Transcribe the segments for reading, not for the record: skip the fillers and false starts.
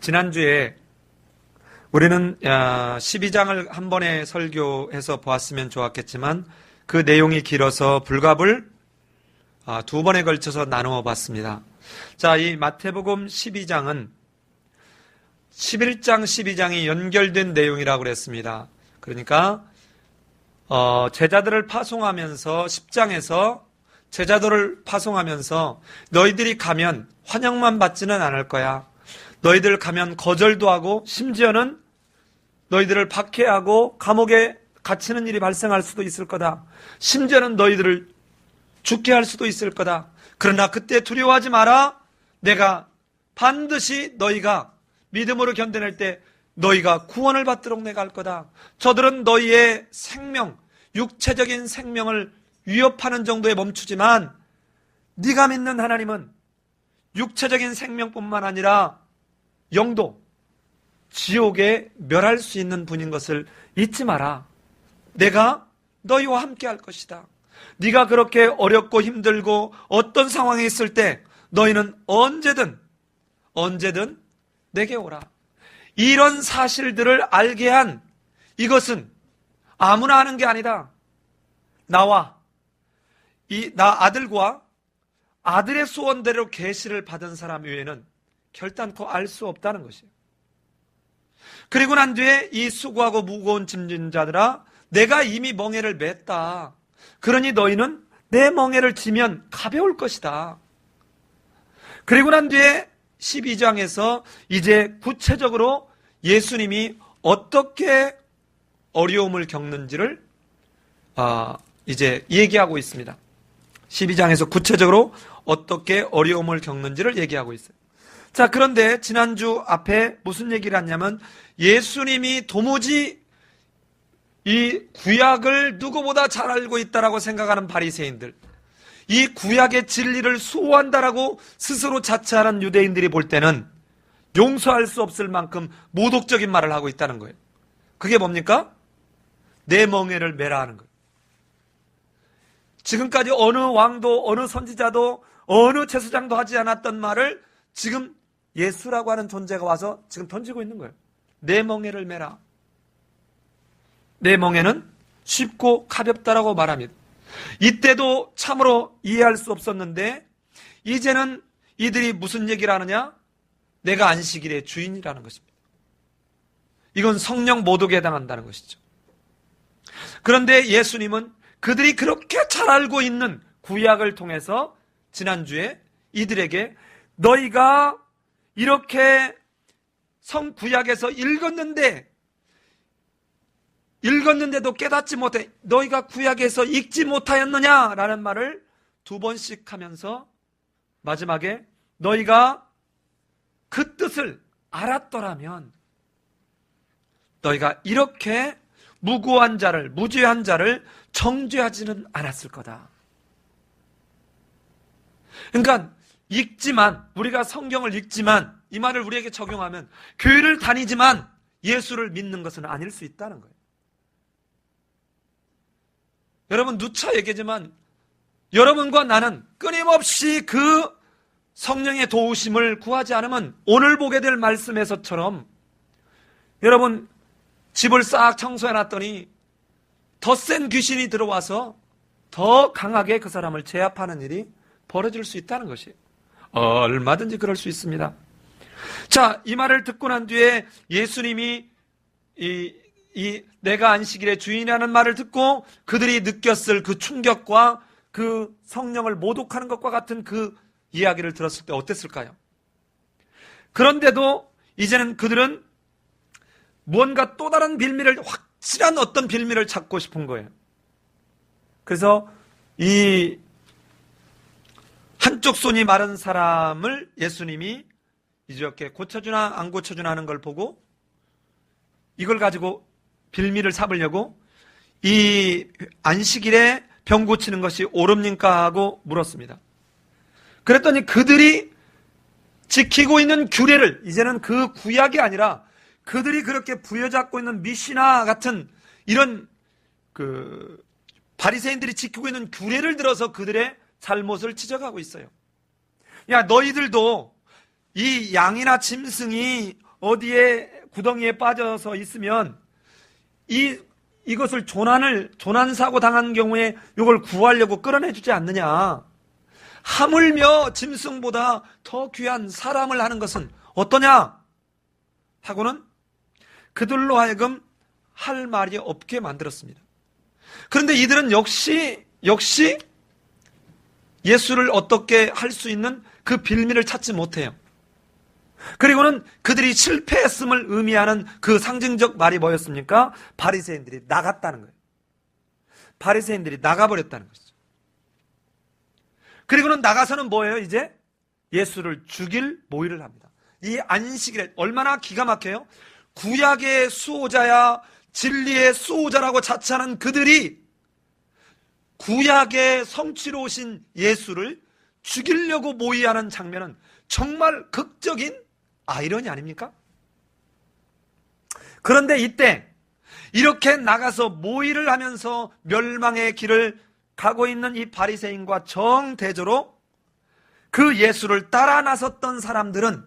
지난주에 우리는 12장을 한 번에 설교해서 보았으면 좋았겠지만 그 내용이 길어서 불갑을 두 번에 걸쳐서 나누어 봤습니다. 자, 이 마태복음 12장은 11장, 12장이 연결된 내용이라고 그랬습니다. 그러니까 제자들을 파송하면서 10장에서 제자들을 파송하면서 너희들이 가면 환영만 받지는 않을 거야. 너희들 가면 거절도 하고 심지어는 너희들을 박해하고 감옥에 갇히는 일이 발생할 수도 있을 거다. 심지어는 너희들을 죽게 할 수도 있을 거다. 그러나 그때 두려워하지 마라. 내가 반드시 너희가 믿음으로 견뎌낼 때 너희가 구원을 받도록 내가 할 거다. 저들은 너희의 생명, 육체적인 생명을 위협하는 정도에 멈추지만 네가 믿는 하나님은 육체적인 생명뿐만 아니라 영도, 지옥에 멸할 수 있는 분인 것을 잊지 마라. 내가 너희와 함께 할 것이다. 네가 그렇게 어렵고 힘들고 어떤 상황에 있을 때 너희는 언제든 내게 오라. 이런 사실들을 알게 한 이것은 아무나 하는 게 아니다. 나 아들과 아들의 소원대로 계시를 받은 사람 외에는 결단코 알 수 없다는 것이에요. 그리고 난 뒤에 이 수고하고 무거운 짐진 자들아, 내가 이미 멍에를 맸다. 그러니 너희는 내 멍에를 지면 가벼울 것이다. 그리고 난 뒤에 12장에서 이제 구체적으로 예수님이 어떻게 어려움을 겪는지를 이제 얘기하고 있습니다. 12장에서 구체적으로 어떻게 어려움을 겪는지를 얘기하고 있어요. 자, 그런데 지난주 앞에 무슨 얘기를 했냐면 예수님이 도무지 이 구약을 누구보다 잘 알고 있다라고 생각하는 바리새인들, 이 구약의 진리를 수호한다라고 스스로 자처하는 유대인들이 볼 때는 용서할 수 없을 만큼 모독적인 말을 하고 있다는 거예요. 그게 뭡니까? 내 멍에를 매라 하는 거예요. 지금까지 어느 왕도 어느 선지자도 어느 제사장도 하지 않았던 말을 지금 예수라고 하는 존재가 와서 지금 던지고 있는 거예요. 내 멍에를 매라. 내 멍에는 쉽고 가볍다라고 말합니다. 이때도 참으로 이해할 수 없었는데 이제는 이들이 무슨 얘기를 하느냐? 내가 안식일의 주인이라는 것입니다. 이건 성령 모독에 해당한다는 것이죠. 그런데 예수님은 그들이 그렇게 잘 알고 있는 구약을 통해서 지난주에 이들에게 너희가 이렇게 구약에서 읽었는데도 깨닫지 못해 너희가 구약에서 읽지 못하였느냐라는 말을 두 번씩 하면서 마지막에 너희가 그 뜻을 알았더라면 너희가 이렇게 무죄한 자를 정죄하지는 않았을 거다. 그러니까 우리가 성경을 읽지만 이 말을 우리에게 적용하면 교회를 다니지만 예수를 믿는 것은 아닐 수 있다는 거예요. 여러분 누차 얘기하지만 여러분과 나는 끊임없이 그 성령의 도우심을 구하지 않으면 오늘 보게 될 말씀에서처럼 여러분 집을 싹 청소해놨더니 더 센 귀신이 들어와서 더 강하게 그 사람을 제압하는 일이 벌어질 수 있다는 것이에요. 얼마든지 그럴 수 있습니다. 자, 이 말을 듣고 난 뒤에 예수님이 내가 안식일의 주인이라는 말을 듣고 그들이 느꼈을 그 충격과 그 성령을 모독하는 것과 같은 그 이야기를 들었을 때 어땠을까요? 그런데도 이제는 그들은 무언가 또 다른 확실한 어떤 빌미를 찾고 싶은 거예요. 그래서 이 한쪽 손이 마른 사람을 예수님이 이렇게 고쳐주나 안 고쳐주나 하는 걸 보고 이걸 가지고 빌미를 삼으려고 이 안식일에 병 고치는 것이 옳습니까? 하고 물었습니다. 그랬더니 그들이 지키고 있는 규례를 이제는 그 구약이 아니라 그들이 그렇게 부여잡고 있는 미시나 같은 이런 바리새인들이 지키고 있는 규례를 들어서 그들의 잘못을 지적하고 있어요. 야, 너희들도 이 양이나 짐승이 어디에 구덩이에 빠져서 있으면 이것을 조난 사고 당한 경우에 이걸 구하려고 끌어내주지 않느냐. 하물며 짐승보다 더 귀한 사람을 하는 것은 어떠냐 하고는 그들로 하여금 할 말이 없게 만들었습니다. 그런데 이들은 역시 예수를 어떻게 할 수 있는 그 빌미를 찾지 못해요. 그리고는 그들이 실패했음을 의미하는 그 상징적 말이 뭐였습니까? 바리새인들이 나갔다는 거예요. 바리새인들이 나가버렸다는 것이죠. 그리고는 나가서는 뭐예요? 이제 예수를 죽일 모의를 합니다. 이 안식일에 얼마나 기가 막혀요? 구약의 수호자야 진리의 수호자라고 자처하는 그들이 구약의 성취로 오신 예수를 죽이려고 모의하는 장면은 정말 극적인 아이러니 아닙니까? 그런데 이때 이렇게 나가서 모의를 하면서 멸망의 길을 가고 있는 이 바리새인과 정대조로 그 예수를 따라 나섰던 사람들은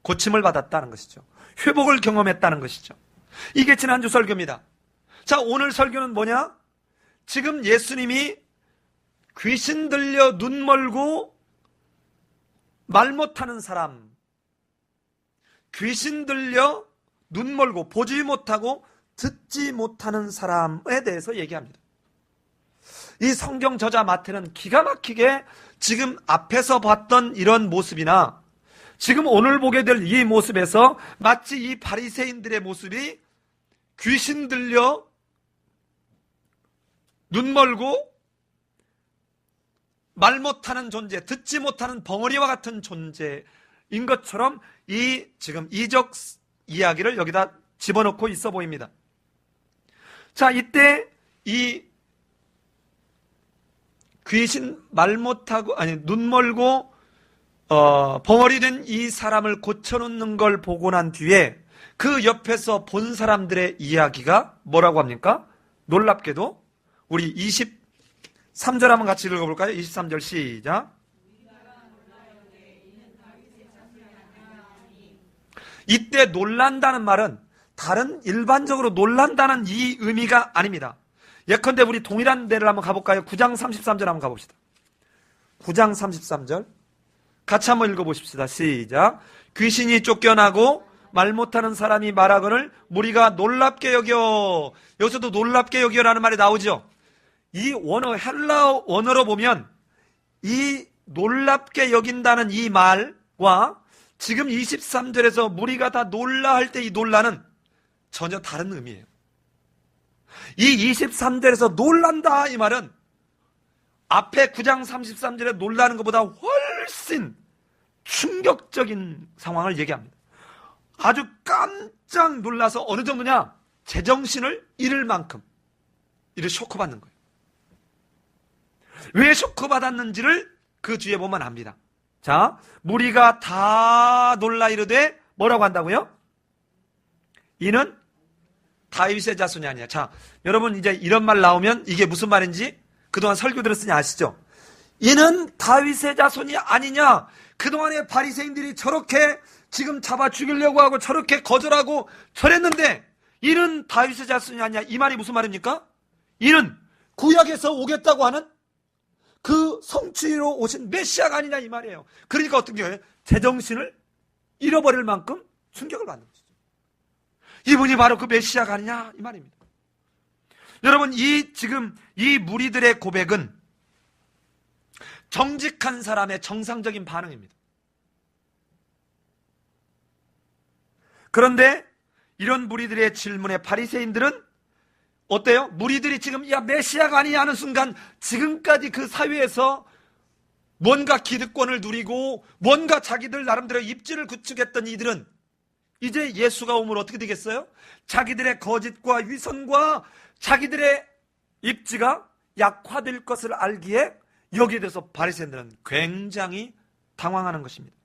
고침을 받았다는 것이죠. 회복을 경험했다는 것이죠. 이게 지난주 설교입니다. 자, 오늘 설교는 뭐냐? 지금 예수님이 귀신 들려 눈 멀고 말 못하는 사람, 귀신 들려 눈 멀고 보지 못하고 듣지 못하는 사람에 대해서 얘기합니다. 이 성경 저자 마태는 기가 막히게 지금 앞에서 봤던 이런 모습이나 지금 오늘 보게 될 이 모습에서 마치 이 바리새인들의 모습이 귀신 들려 눈 멀고 말 못하는 존재, 듣지 못하는 벙어리와 같은 존재인 것처럼 이 지금 이적 이야기를 여기다 집어넣고 있어 보입니다. 자, 이때 이 귀신 말 못하고 눈 멀고 벙어리 된 이 사람을 고쳐놓는 걸 보고 난 뒤에 그 옆에서 본 사람들의 이야기가 뭐라고 합니까? 놀랍게도 우리 23절 한번 같이 읽어볼까요? 23절 시작. 이때 놀란다는 말은 다른 일반적으로 놀란다는 이 의미가 아닙니다. 예컨대 우리 동일한 데를 한번 가볼까요? 9장 33절 한번 가봅시다. 9장 33절 같이 한번 읽어보십시다. 시작. 귀신이 쫓겨나고 말 못하는 사람이 말하거늘 무리가 놀랍게 여겨. 여기서도 놀랍게 여겨라는 말이 나오죠. 이 원어 헬라어 원어로 보면 이 놀랍게 여긴다는 이 말과 지금 23절에서 무리가 다 놀라 할 때 이 놀라는 전혀 다른 의미예요. 이 23절에서 놀란다 이 말은 앞에 9장 33절에 놀라는 것보다 훨씬 충격적인 상황을 얘기합니다. 아주 깜짝 놀라서 어느 정도냐? 제정신을 잃을 만큼 이를 쇼크받는 거예요. 왜 쇼크받았는지를 그 뒤에 보면 압니다. 자, 무리가 다 놀라 이르되 뭐라고 한다고요? 이는 다윗의 자손이 아니야. 자, 여러분 이제 이런 말 나오면 이게 무슨 말인지 그동안 설교 들었으니 아시죠? 이는 다윗의 자손이 아니냐? 그동안의 바리새인들이 저렇게 지금 잡아 죽이려고 하고 저렇게 거절하고 저랬는데 이는 다윗의 자손이 아니냐? 이 말이 무슨 말입니까? 이는 구약에서 오겠다고 하는 그 성취로 오신 메시아가 아니냐 이 말이에요. 그러니까 어떤 경우에 제정신을 잃어버릴 만큼 충격을 받는 것이죠. 이분이 바로 그 메시아가 아니냐 이 말입니다. 여러분 지금 이 무리들의 고백은 정직한 사람의 정상적인 반응입니다. 그런데 이런 무리들의 질문에 바리새인들은 어때요? 무리들이 지금 야 메시아가 아니냐 하는 순간 지금까지 그 사회에서 뭔가 기득권을 누리고 뭔가 자기들 나름대로 입지를 구축했던 이들은 이제 예수가 오면 어떻게 되겠어요? 자기들의 거짓과 위선과 자기들의 입지가 약화될 것을 알기에 여기에 대해서 바리새인들은 굉장히 당황하는 것입니다.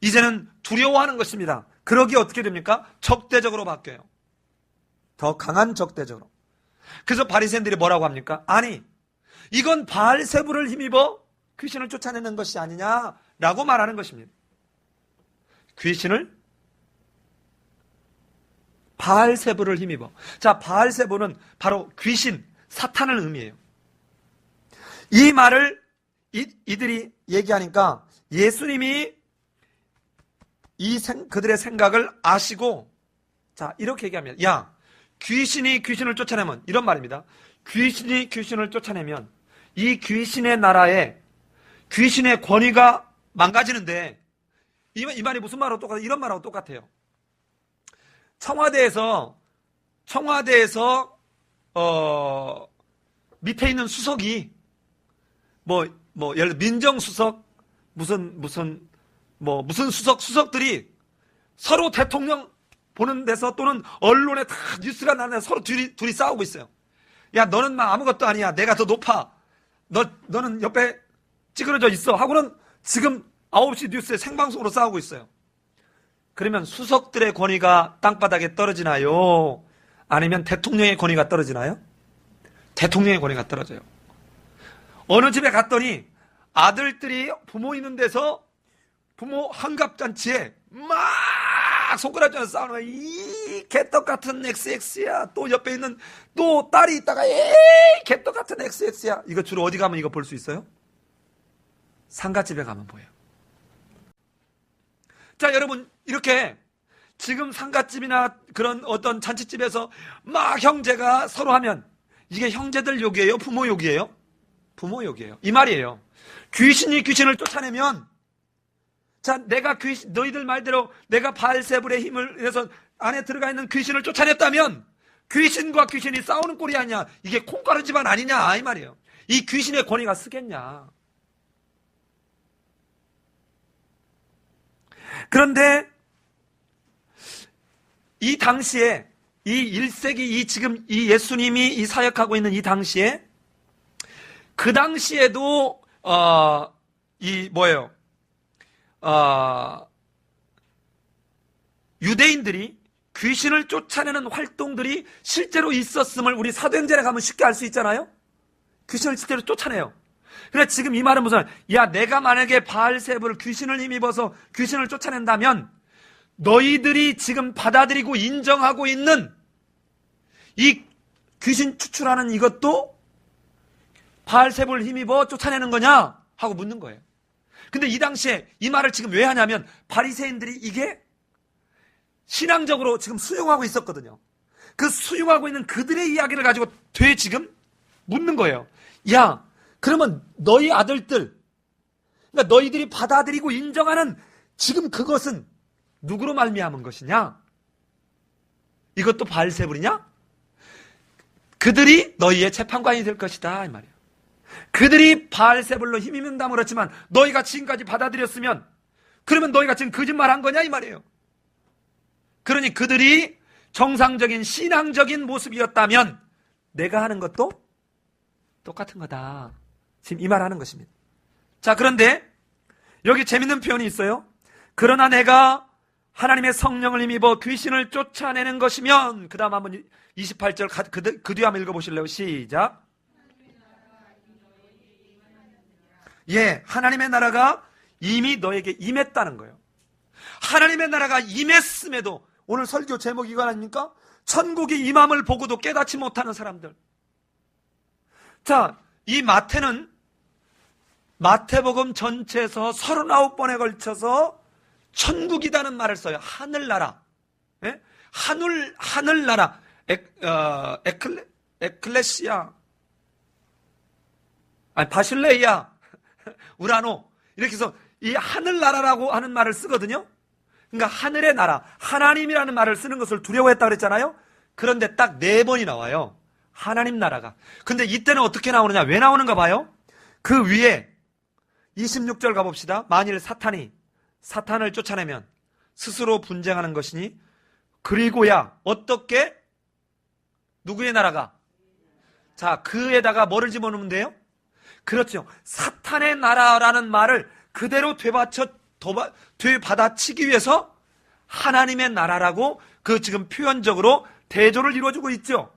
이제는 두려워하는 것입니다. 그러기에 어떻게 됩니까? 적대적으로 바뀌어요. 더 강한 적대적으로. 그래서 바리새인들이 뭐라고 합니까? 아니, 이건 바알세불을 힘입어 귀신을 쫓아내는 것이 아니냐라고 말하는 것입니다. 귀신을 바알세불을 힘입어. 자, 바알세불은 바로 귀신, 사탄을 의미해요. 이 말을 이들이 얘기하니까 예수님이 그들의 생각을 아시고, 자, 이렇게 얘기하면, 야, 귀신이 귀신을 쫓아내면, 이런 말입니다. 귀신이 귀신을 쫓아내면 이 귀신의 나라에 귀신의 권위가 망가지는데, 이 말이 무슨 말하고 똑같아요? 이런 말하고 똑같아요. 청와대에서 밑에 있는 수석이 예를 들어 민정수석 무슨 수석들이 서로 대통령 보는 데서 또는 언론에 다 뉴스가 나는데 서로 둘이 싸우고 있어요. 야, 너는 막 아무것도 아니야. 내가 더 높아. 너는 옆에 찌그러져 있어. 하고는 지금 9시 뉴스에 생방송으로 싸우고 있어요. 그러면 수석들의 권위가 땅바닥에 떨어지나요? 아니면 대통령의 권위가 떨어지나요? 대통령의 권위가 떨어져요. 어느 집에 갔더니 아들들이 부모 있는 데서 부모 환갑잔치에 막 손가락질하면서 싸우는 거야. 이 개떡 같은 XX야. 또 옆에 있는 또 딸이 있다가 에이 개떡 같은 XX야. 이거 주로 어디 가면 이거 볼 수 있어요? 상가집에 가면 보여요. 자, 여러분, 이렇게 지금 상가집이나 그런 어떤 잔치집에서 막 형제가 서로 하면 이게 형제들 욕이에요? 부모 욕이에요? 부모 욕이에요. 이 말이에요. 귀신이 귀신을 쫓아내면, 자, 너희들 말대로 내가 바알세불의 힘을 내서 안에 들어가 있는 귀신을 쫓아냈다면 귀신과 귀신이 싸우는 꼴이 아니냐. 이게 콩가루 집안 아니냐. 이 말이에요. 이 귀신의 권위가 쓰겠냐. 그런데 이 당시에 이 1세기 지금 이 예수님이 이 사역하고 있는 이 당시에 그 당시에도 유대인들이 귀신을 쫓아내는 활동들이 실제로 있었음을 우리 사도행전에 가면 쉽게 알 수 있잖아요. 귀신을 실제로 쫓아내요. 그래, 지금 이 말은 무슨, 야, 내가 만약에 바알세불 귀신을 힘입어서 귀신을 쫓아낸다면 너희들이 지금 받아들이고 인정하고 있는 이 귀신 추출하는 이것도 바알세불 힘입어 쫓아내는 거냐? 하고 묻는 거예요. 근데 이 당시에 이 말을 지금 왜 하냐면 바리새인들이 이게 신앙적으로 지금 수용하고 있었거든요. 그 수용하고 있는 그들의 이야기를 가지고 지금 묻는 거예요. 야, 그러면 너희 아들들, 그러니까 너희들이 받아들이고 인정하는 지금 그것은 누구로 말미암은 것이냐? 이것도 바알세불이냐? 그들이 너희의 재판관이 될 것이다, 이 말이에요. 그들이 바알세불로 힘입는다 그렇지만 너희가 지금까지 받아들였으면 그러면 너희가 지금 거짓말한 거냐, 이 말이에요. 그러니 그들이 정상적인 신앙적인 모습이었다면 내가 하는 것도 똑같은 거다. 지금 이 말하는 것입니다. 자, 그런데 여기 재밌는 표현이 있어요. 그러나 내가 하나님의 성령을 힘입어 귀신을 쫓아내는 것이면, 그 다음 한번 28절 그 뒤에 한번 읽어보실래요? 시작. 예, 하나님의 나라가 이미 너에게 임했다는 거예요. 하나님의 나라가 임했음에도, 오늘 설교 제목이 이거 아닙니까? 천국이 임함을 보고도 깨닫지 못하는 사람들. 자, 이 마태복음 전체에서 39번에 걸쳐서 천국이라는 말을 써요. 하늘나라. 예? 하늘나라. 에클레시아. 아니, 바실레이아. 우라노. 이렇게 해서 이 하늘나라라고 하는 말을 쓰거든요. 그러니까 하늘의 나라, 하나님이라는 말을 쓰는 것을 두려워했다고 그랬잖아요. 그런데 딱 4번이 나와요. 하나님 나라가. 근데 이때는 어떻게 나오느냐? 왜 나오는가 봐요? 그 위에 26절 가봅시다. 만일 사탄을 쫓아내면 스스로 분쟁하는 것이니, 그리고야 어떻게? 누구의 나라가? 자, 그에다가 뭐를 집어넣으면 돼요? 그렇죠. 사탄의 나라라는 말을 그대로 되받아치기 위해서 하나님의 나라라고 지금 표현적으로 대조를 이루어주고 있죠.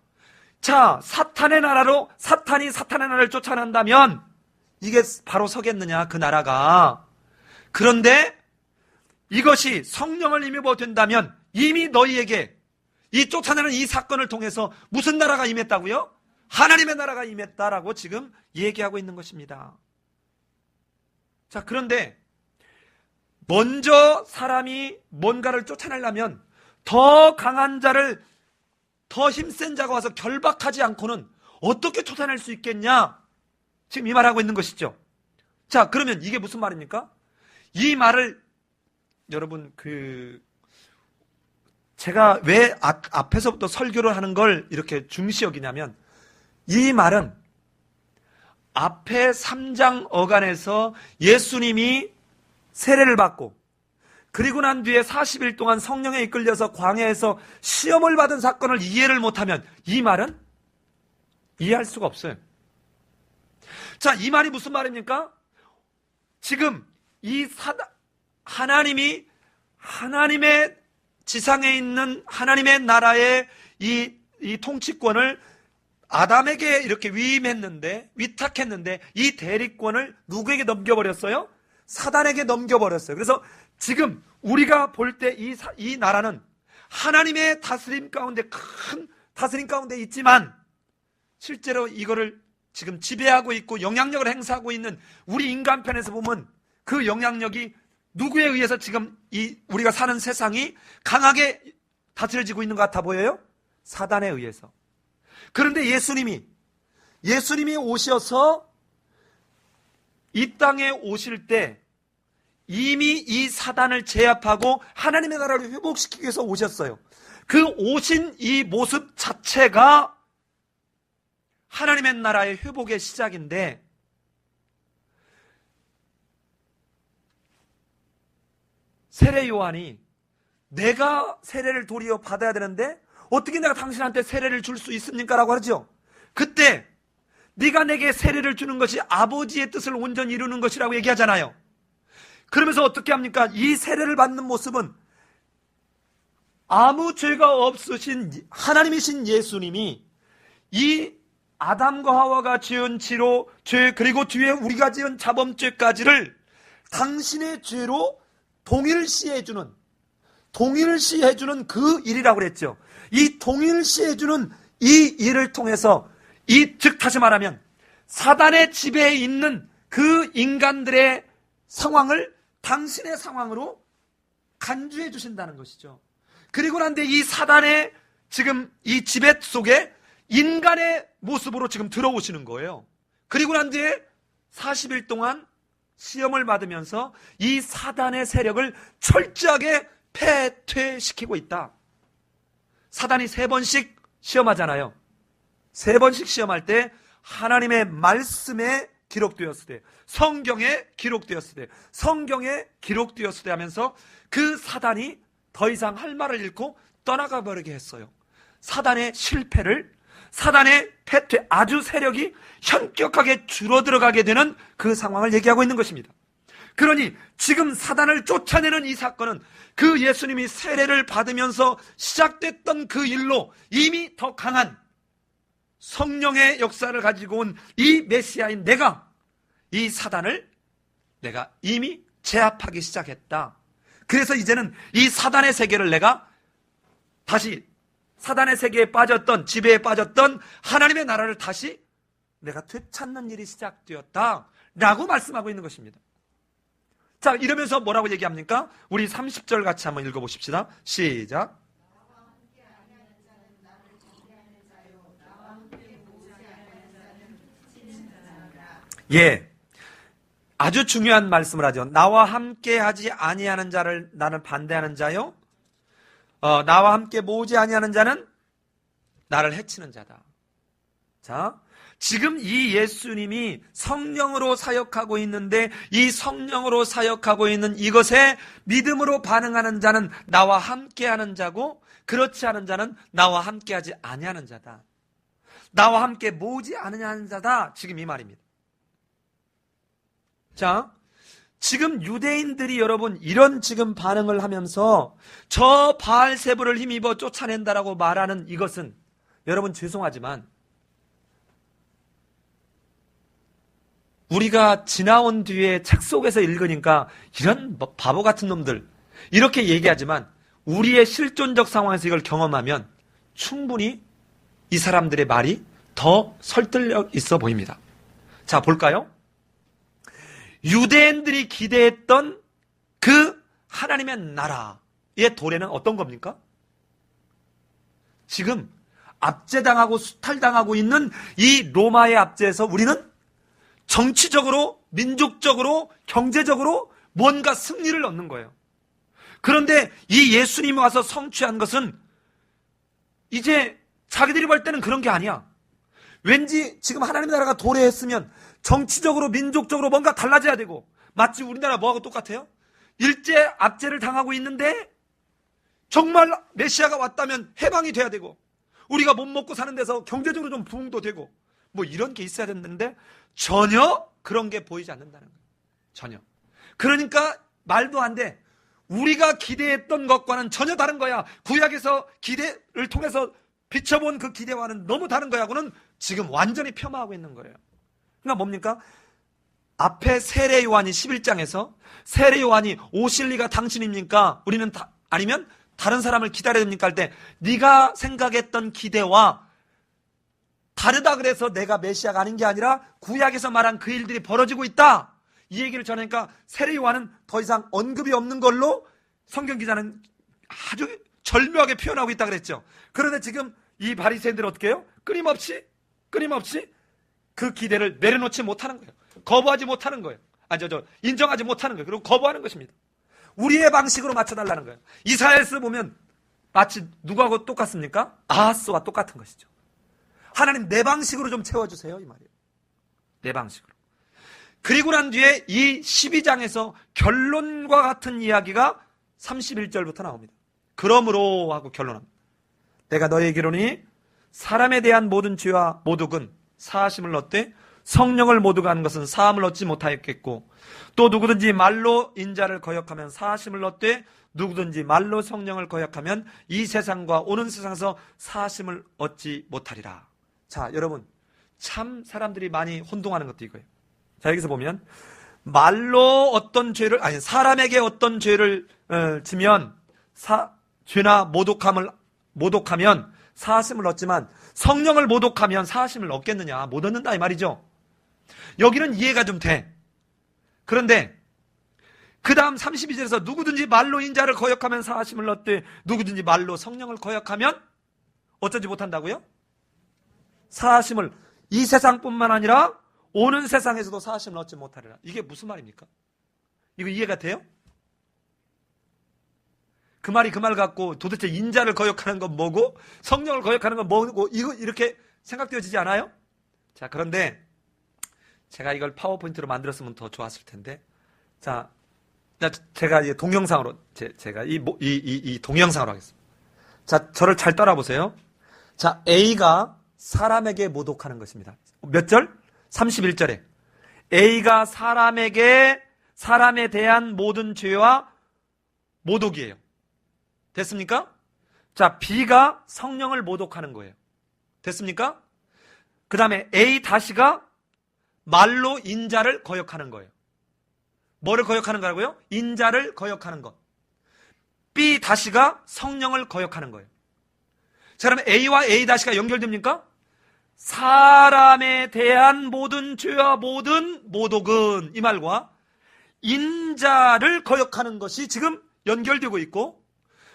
자, 사탄의 나라로 사탄이 사탄의 나라를 쫓아낸다면 이게 바로 서겠느냐, 그 나라가. 그런데 이것이 성령을 힘입어 된다면 이미 너희에게 이 쫓아내는 이 사건을 통해서 무슨 나라가 임했다고요? 하나님의 나라가 임했다라고 지금 얘기하고 있는 것입니다. 자, 그런데 먼저 사람이 뭔가를 쫓아내려면 더 강한 자를, 더 힘센 자가 와서 결박하지 않고는 어떻게 쫓아낼 수 있겠냐? 지금 이 말하고 있는 것이죠. 자, 그러면 이게 무슨 말입니까? 이 말을 여러분 제가 왜 앞에서부터 설교를 하는 걸 이렇게 중시 여기냐면, 이 말은 앞에 3장 어간에서 예수님이 세례를 받고 그리고 난 뒤에 40일 동안 성령에 이끌려서 광야에서 시험을 받은 사건을 이해를 못하면 이 말은 이해할 수가 없어요. 자, 이 말이 무슨 말입니까? 지금 하나님이 하나님의 지상에 있는 하나님의 나라의 이 통치권을 아담에게 이렇게 위탁했는데 이 대리권을 누구에게 넘겨버렸어요? 사단에게 넘겨버렸어요. 그래서 지금 우리가 볼 때 이 나라는 하나님의 다스림 가운데, 큰 다스림 가운데 있지만 실제로 이거를 지금 지배하고 있고 영향력을 행사하고 있는 우리 인간편에서 보면 그 영향력이 누구에 의해서 지금 우리가 사는 세상이 강하게 다스려지고 있는 것 같아 보여요? 사단에 의해서. 그런데 예수님이 오셔서 이 땅에 오실 때 이미 이 사단을 제압하고 하나님의 나라를 회복시키기 위해서 오셨어요. 그 오신 이 모습 자체가 하나님의 나라의 회복의 시작인데, 세례 요한이 내가 세례를 도리어 받아야 되는데 어떻게 내가 당신한테 세례를 줄 수 있습니까? 라고 하죠. 그때 네가 내게 세례를 주는 것이 아버지의 뜻을 온전히 이루는 것이라고 얘기하잖아요. 그러면서 어떻게 합니까? 이 세례를 받는 모습은 아무 죄가 없으신 하나님이신 예수님이 이 아담과 하와가 지은 죄, 그리고 뒤에 우리가 지은 자범죄까지를 당신의 죄로 동일시해주는 그 일이라고 그랬죠. 이 동일시해주는 이 일을 통해서 즉 다시 말하면 사단의 지배에 있는 그 인간들의 상황을 당신의 상황으로 간주해 주신다는 것이죠. 그리고 난 뒤에 이 사단의 지금 이 지배 속에 인간의 모습으로 지금 들어오시는 거예요. 그리고 난 뒤에 40일 동안 시험을 받으면서 이 사단의 세력을 철저하게 패퇴시키고 있다. 사단이 3번씩 시험하잖아요. 3번씩 시험할 때 하나님의 말씀에 기록되었을 때, 성경에 기록되었을 때, 성경에 기록되었을 때 하면서 그 사단이 더 이상 할 말을 잃고 떠나가 버리게 했어요. 사단의 실패를, 사단의 패퇴, 아주 세력이 현격하게 줄어들어가게 되는 그 상황을 얘기하고 있는 것입니다. 그러니 지금 사단을 쫓아내는 이 사건은 그 예수님이 세례를 받으면서 시작됐던 그 일로 이미 더 강한 성령의 역사를 가지고 온 이 메시아인 내가 이 사단을 내가 이미 제압하기 시작했다. 그래서 이제는 이 사단의 세계를 내가 다시 사단의 세계에 빠졌던, 지배에 빠졌던 하나님의 나라를 다시 내가 되찾는 일이 시작되었다 라고 말씀하고 있는 것입니다. 자, 이러면서 뭐라고 얘기합니까? 우리 30절 같이 한번 읽어보십시다. 시작. 예, 아주 중요한 말씀을 하죠. 나와 함께 하지 아니하는 자를 나는 반대하는 자요, 나와 함께 모으지 아니하는 자는 나를 해치는 자다. 자, 지금 이 예수님이 성령으로 사역하고 있는데 이 성령으로 사역하고 있는 이것에 믿음으로 반응하는 자는 나와 함께하는 자고, 그렇지 않은 자는 나와 함께하지 아니하는 자다. 나와 함께 모으지 않으냐는 자다. 지금 이 말입니다. 자, 지금 유대인들이 여러분 이런 지금 반응을 하면서 저 바알세불을 힘입어 쫓아낸다라고 말하는 이것은, 여러분 죄송하지만 우리가 지나온 뒤에 책 속에서 읽으니까 이런 바보 같은 놈들 이렇게 얘기하지만 우리의 실존적 상황에서 이걸 경험하면 충분히 이 사람들의 말이 더 설득력 있어 보입니다. 자, 볼까요? 유대인들이 기대했던 그 하나님의 나라의 도래는 어떤 겁니까? 지금 압제당하고 수탈당하고 있는 이 로마의 압제에서 우리는 정치적으로, 민족적으로, 경제적으로 뭔가 승리를 얻는 거예요. 그런데 이 예수님이 와서 성취한 것은 이제 자기들이 볼 때는 그런 게 아니야. 왠지 지금 하나님 나라가 도래했으면 정치적으로, 민족적으로 뭔가 달라져야 되고, 마치 우리나라 뭐하고 똑같아요? 일제 압제를 당하고 있는데 정말 메시아가 왔다면 해방이 돼야 되고, 우리가 못 먹고 사는 데서 경제적으로 좀 부흥도 되고, 뭐 이런 게 있어야 됐는데 전혀 그런 게 보이지 않는다는 거예요. 전혀. 그러니까 말도 안 돼. 우리가 기대했던 것과는 전혀 다른 거야. 구약에서 기대를 통해서 비춰본 그 기대와는 너무 다른 거야고는 지금 완전히 폄하하고 있는 거예요. 그러니까 뭡니까? 앞에 세례 요한이 11장에서 세례 요한이 오실 리가 당신입니까? 우리는 아니면 다른 사람을 기다려야 됩니까? 할 때 네가 생각했던 기대와 다르다 그래서 내가 메시아가 아닌 게 아니라 구약에서 말한 그 일들이 벌어지고 있다. 이 얘기를 전하니까 세례 요한은 더 이상 언급이 없는 걸로 성경 기자는 아주 절묘하게 표현하고 있다 그랬죠. 그런데 지금 이 바리새인들은 어떻게 해요? 끊임없이 그 기대를 내려놓지 못하는 거예요. 거부하지 못하는 거예요. 인정하지 못하는 거예요. 그리고 거부하는 것입니다. 우리의 방식으로 맞춰달라는 거예요. 이사야서 보면 마치 누구하고 똑같습니까? 아하스와 똑같은 것이죠. 하나님 내 방식으로 좀 채워주세요 이 말이에요. 내 방식으로. 그리고 난 뒤에 이 12장에서 결론과 같은 이야기가 31절부터 나옵니다. 그러므로 하고 결론합니다. 내가 너희에게 이르노니 사람에 대한 모든 죄와 모독은 사하심을 얻되 성령을 모독하는 것은 사함을 얻지 못하였겠고, 또 누구든지 말로 인자를 거역하면 사하심을 얻되 누구든지 말로 성령을 거역하면 이 세상과 오는 세상에서 사하심을 얻지 못하리라. 자, 여러분, 참 사람들이 많이 혼동하는 것도 이거예요. 자, 여기서 보면 말로 어떤 죄를, 사람에게 어떤 죄를 지면 죄나 모독하면 사하심을 얻지만 성령을 모독하면 사하심을 얻겠느냐? 못 얻는다 이 말이죠. 여기는 이해가 좀 돼. 그런데 그 다음 32절에서 누구든지 말로 인자를 거역하면 사하심을 얻되 누구든지 말로 성령을 거역하면 어쩌지 못한다고요? 사하심을, 이 세상뿐만 아니라 오는 세상에서도 사하심을 얻지 못하리라. 이게 무슨 말입니까? 이거 이해가 돼요? 그 말이 그 말 같고 도대체 인자를 거역하는 건 뭐고 성령을 거역하는 건 뭐고 이거 이렇게 생각되어지지 않아요? 자, 그런데 제가 이걸 파워포인트로 만들었으면 더 좋았을 텐데, 자, 제가 이 동영상으로 제가 이 동영상으로 하겠습니다. 자, 저를 잘 따라보세요. 자, A가 사람에게 모독하는 것입니다. 몇 절? 31절에 A가 사람에 대한 모든 죄와 모독이에요. 됐습니까? 자, B가 성령을 모독하는 거예요. 됐습니까? 그 다음에 A 다시가 말로 인자를 거역하는 거예요. 뭐를 거역하는 거라고요? 인자를 거역하는 것. B 다시가 성령을 거역하는 거예요. 자, 그러면 A와 A 다시가 연결됩니까? 사람에 대한 모든 죄와 모든 모독은, 이 말과 인자를 거역하는 것이 지금 연결되고 있고,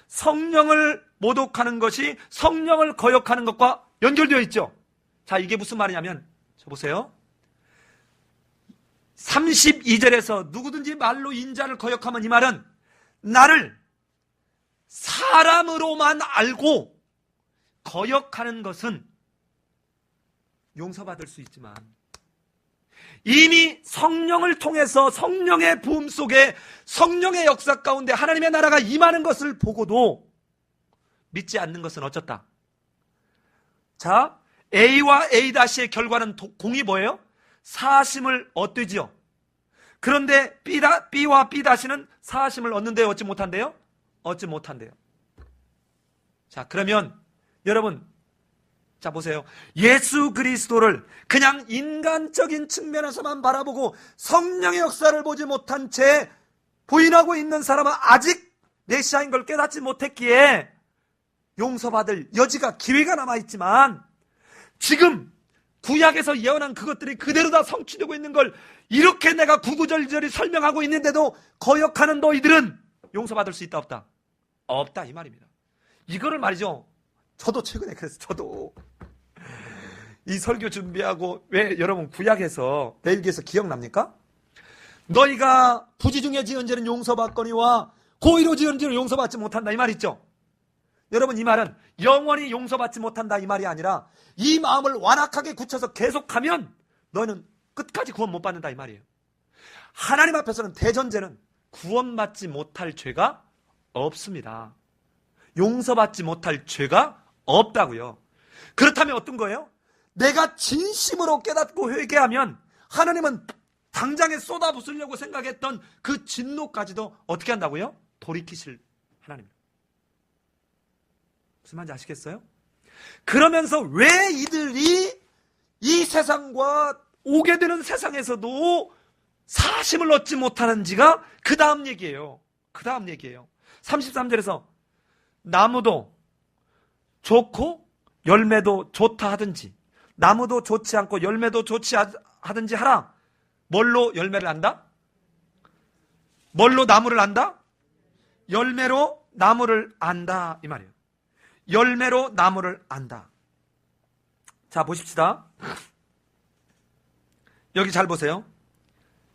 성령을 모독하는 것이 성령을 거역하는 것과 연결되어 있죠. 자, 이게 무슨 말이냐면, 저 보세요. 32절에서 누구든지 말로 인자를 거역하면, 이 말은 나를 사람으로만 알고 거역하는 것은 용서받을 수 있지만 이미 성령을 통해서 성령의 부음 속에 성령의 역사 가운데 하나님의 나라가 임하는 것을 보고도 믿지 않는 것은 어쩌다? 자, A와 A-의 결과는 공이 뭐예요? 사하심을 얻되지요. 그런데 B와 B-는 사하심을 얻는데요, 얻지 못한대요? 얻지 못한대요. 자, 그러면 여러분, 자, 보세요. 예수 그리스도를 그냥 인간적인 측면에서만 바라보고 성령의 역사를 보지 못한 채 부인하고 있는 사람은 아직 메시아인 걸 깨닫지 못했기에 용서받을 여지가, 기회가 남아있지만 지금 구약에서 예언한 그것들이 그대로 다 성취되고 있는 걸 이렇게 내가 구구절절히 설명하고 있는데도 거역하는 너희들은 용서받을 수 있다 없다? 없다 이 말입니다. 이거를 말이죠, 저도 최근에 그래서 저도 이 설교 준비하고, 왜 여러분 구약에서 레위기에서 기억납니까? 너희가 부지 중에 지은 죄는 용서받거니와 고의로 지은 죄는 용서받지 못한다 이 말 있죠. 여러분 이 말은 영원히 용서받지 못한다 이 말이 아니라 이 마음을 완악하게 굳혀서 계속하면 너희는 끝까지 구원 못 받는다 이 말이에요. 하나님 앞에서는 대전제는 구원받지 못할 죄가 없습니다. 용서받지 못할 죄가 없다고요. 그렇다면 어떤 거예요? 내가 진심으로 깨닫고 회개하면 하나님은 당장에 쏟아부으려고 생각했던 그 진노까지도 어떻게 한다고요? 돌이키실 하나님. 무슨 말인지 아시겠어요? 그러면서 왜 이들이 이 세상과 오게 되는 세상에서도 사심을 얻지 못하는지가 그 다음 얘기예요. 그 다음 얘기예요. 33절에서 나무도 좋고 열매도 좋다 하든지 나무도 좋지 않고 열매도 좋지 하든지 하라. 뭘로 열매를 안다? 뭘로 나무를 안다? 열매로 나무를 안다 이 말이에요. 열매로 나무를 안다. 자 보십시다. 여기 잘 보세요.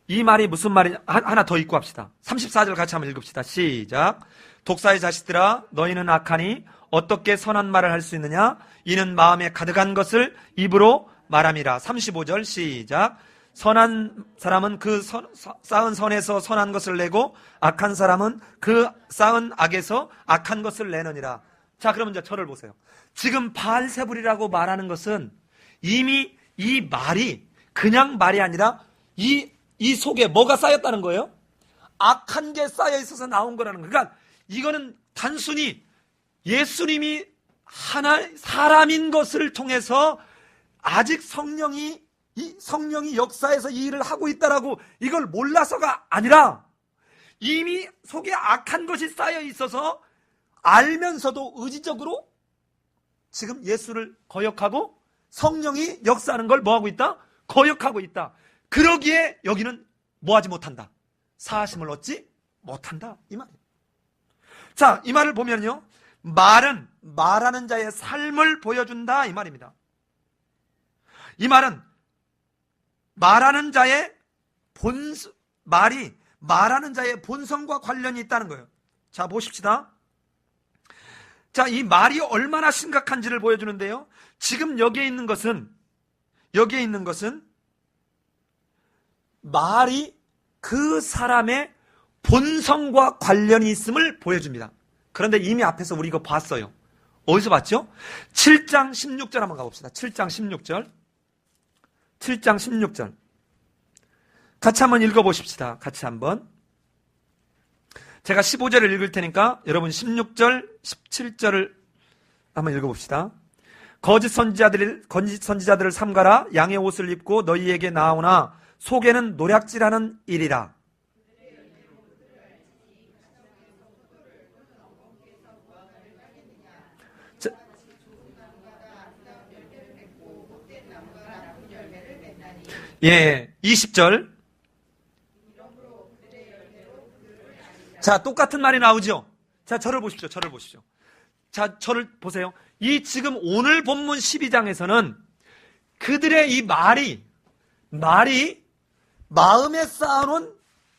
이 말이 무슨 말이냐, 하나 더 읽고 합시다. 34절 같이 한번 읽읍시다. 시작. 독사의 자식들아 너희는 악하니 어떻게 선한 말을 할 수 있느냐? 이는 마음에 가득한 것을 입으로 말함이라. 35절 시작. 선한 사람은 그 쌓은 선에서 선한 것을 내고 악한 사람은 그 쌓은 악에서 악한 것을 내느니라. 자 그러면 이제 저를 보세요. 지금 바알세불이라고 말하는 것은 이미 이 말이 그냥 말이 아니라 이 속에 뭐가 쌓였다는 거예요? 악한 게 쌓여 있어서 나온 거라는 거예요. 그러니까 이거는 단순히 예수님이 사람인 것을 통해서 아직 성령이 역사에서 이 일을 하고 있다라고 이걸 몰라서가 아니라 이미 속에 악한 것이 쌓여 있어서 알면서도 의지적으로 지금 예수를 거역하고 성령이 역사하는 걸 뭐하고 있다? 거역하고 있다. 그러기에 여기는 뭐하지 못한다? 사하심을 얻지 못한다 이 말이에요. 자, 이 말을 보면요, 말은 말하는 자의 삶을 보여준다 이 말입니다. 이 말은 말하는 자의 말이 말하는 자의 본성과 관련이 있다는 거예요. 자 보십시다. 자, 이 말이 얼마나 심각한지를 보여주는데요, 지금 여기에 있는 것은 말이 그 사람의 본성과 관련이 있음을 보여줍니다. 그런데 이미 앞에서 우리 이거 봤어요. 어디서 봤죠? 7장 16절 한번 가봅시다. 7장 16절. 7장 16절. 같이 한번 읽어보십시다. 같이 한번. 제가 15절을 읽을 테니까 여러분 16절, 17절을 한번 읽어봅시다. 거짓 선지자들을 삼가라. 양의 옷을 입고 너희에게 나오나 속에는 노략질하는 일이라. 예, 20절. 자, 똑같은 말이 나오죠? 자, 저를 보십시오. 자, 저를 보세요. 이 지금 오늘 본문 12장에서는 그들의 이 말이 마음에 쌓아놓은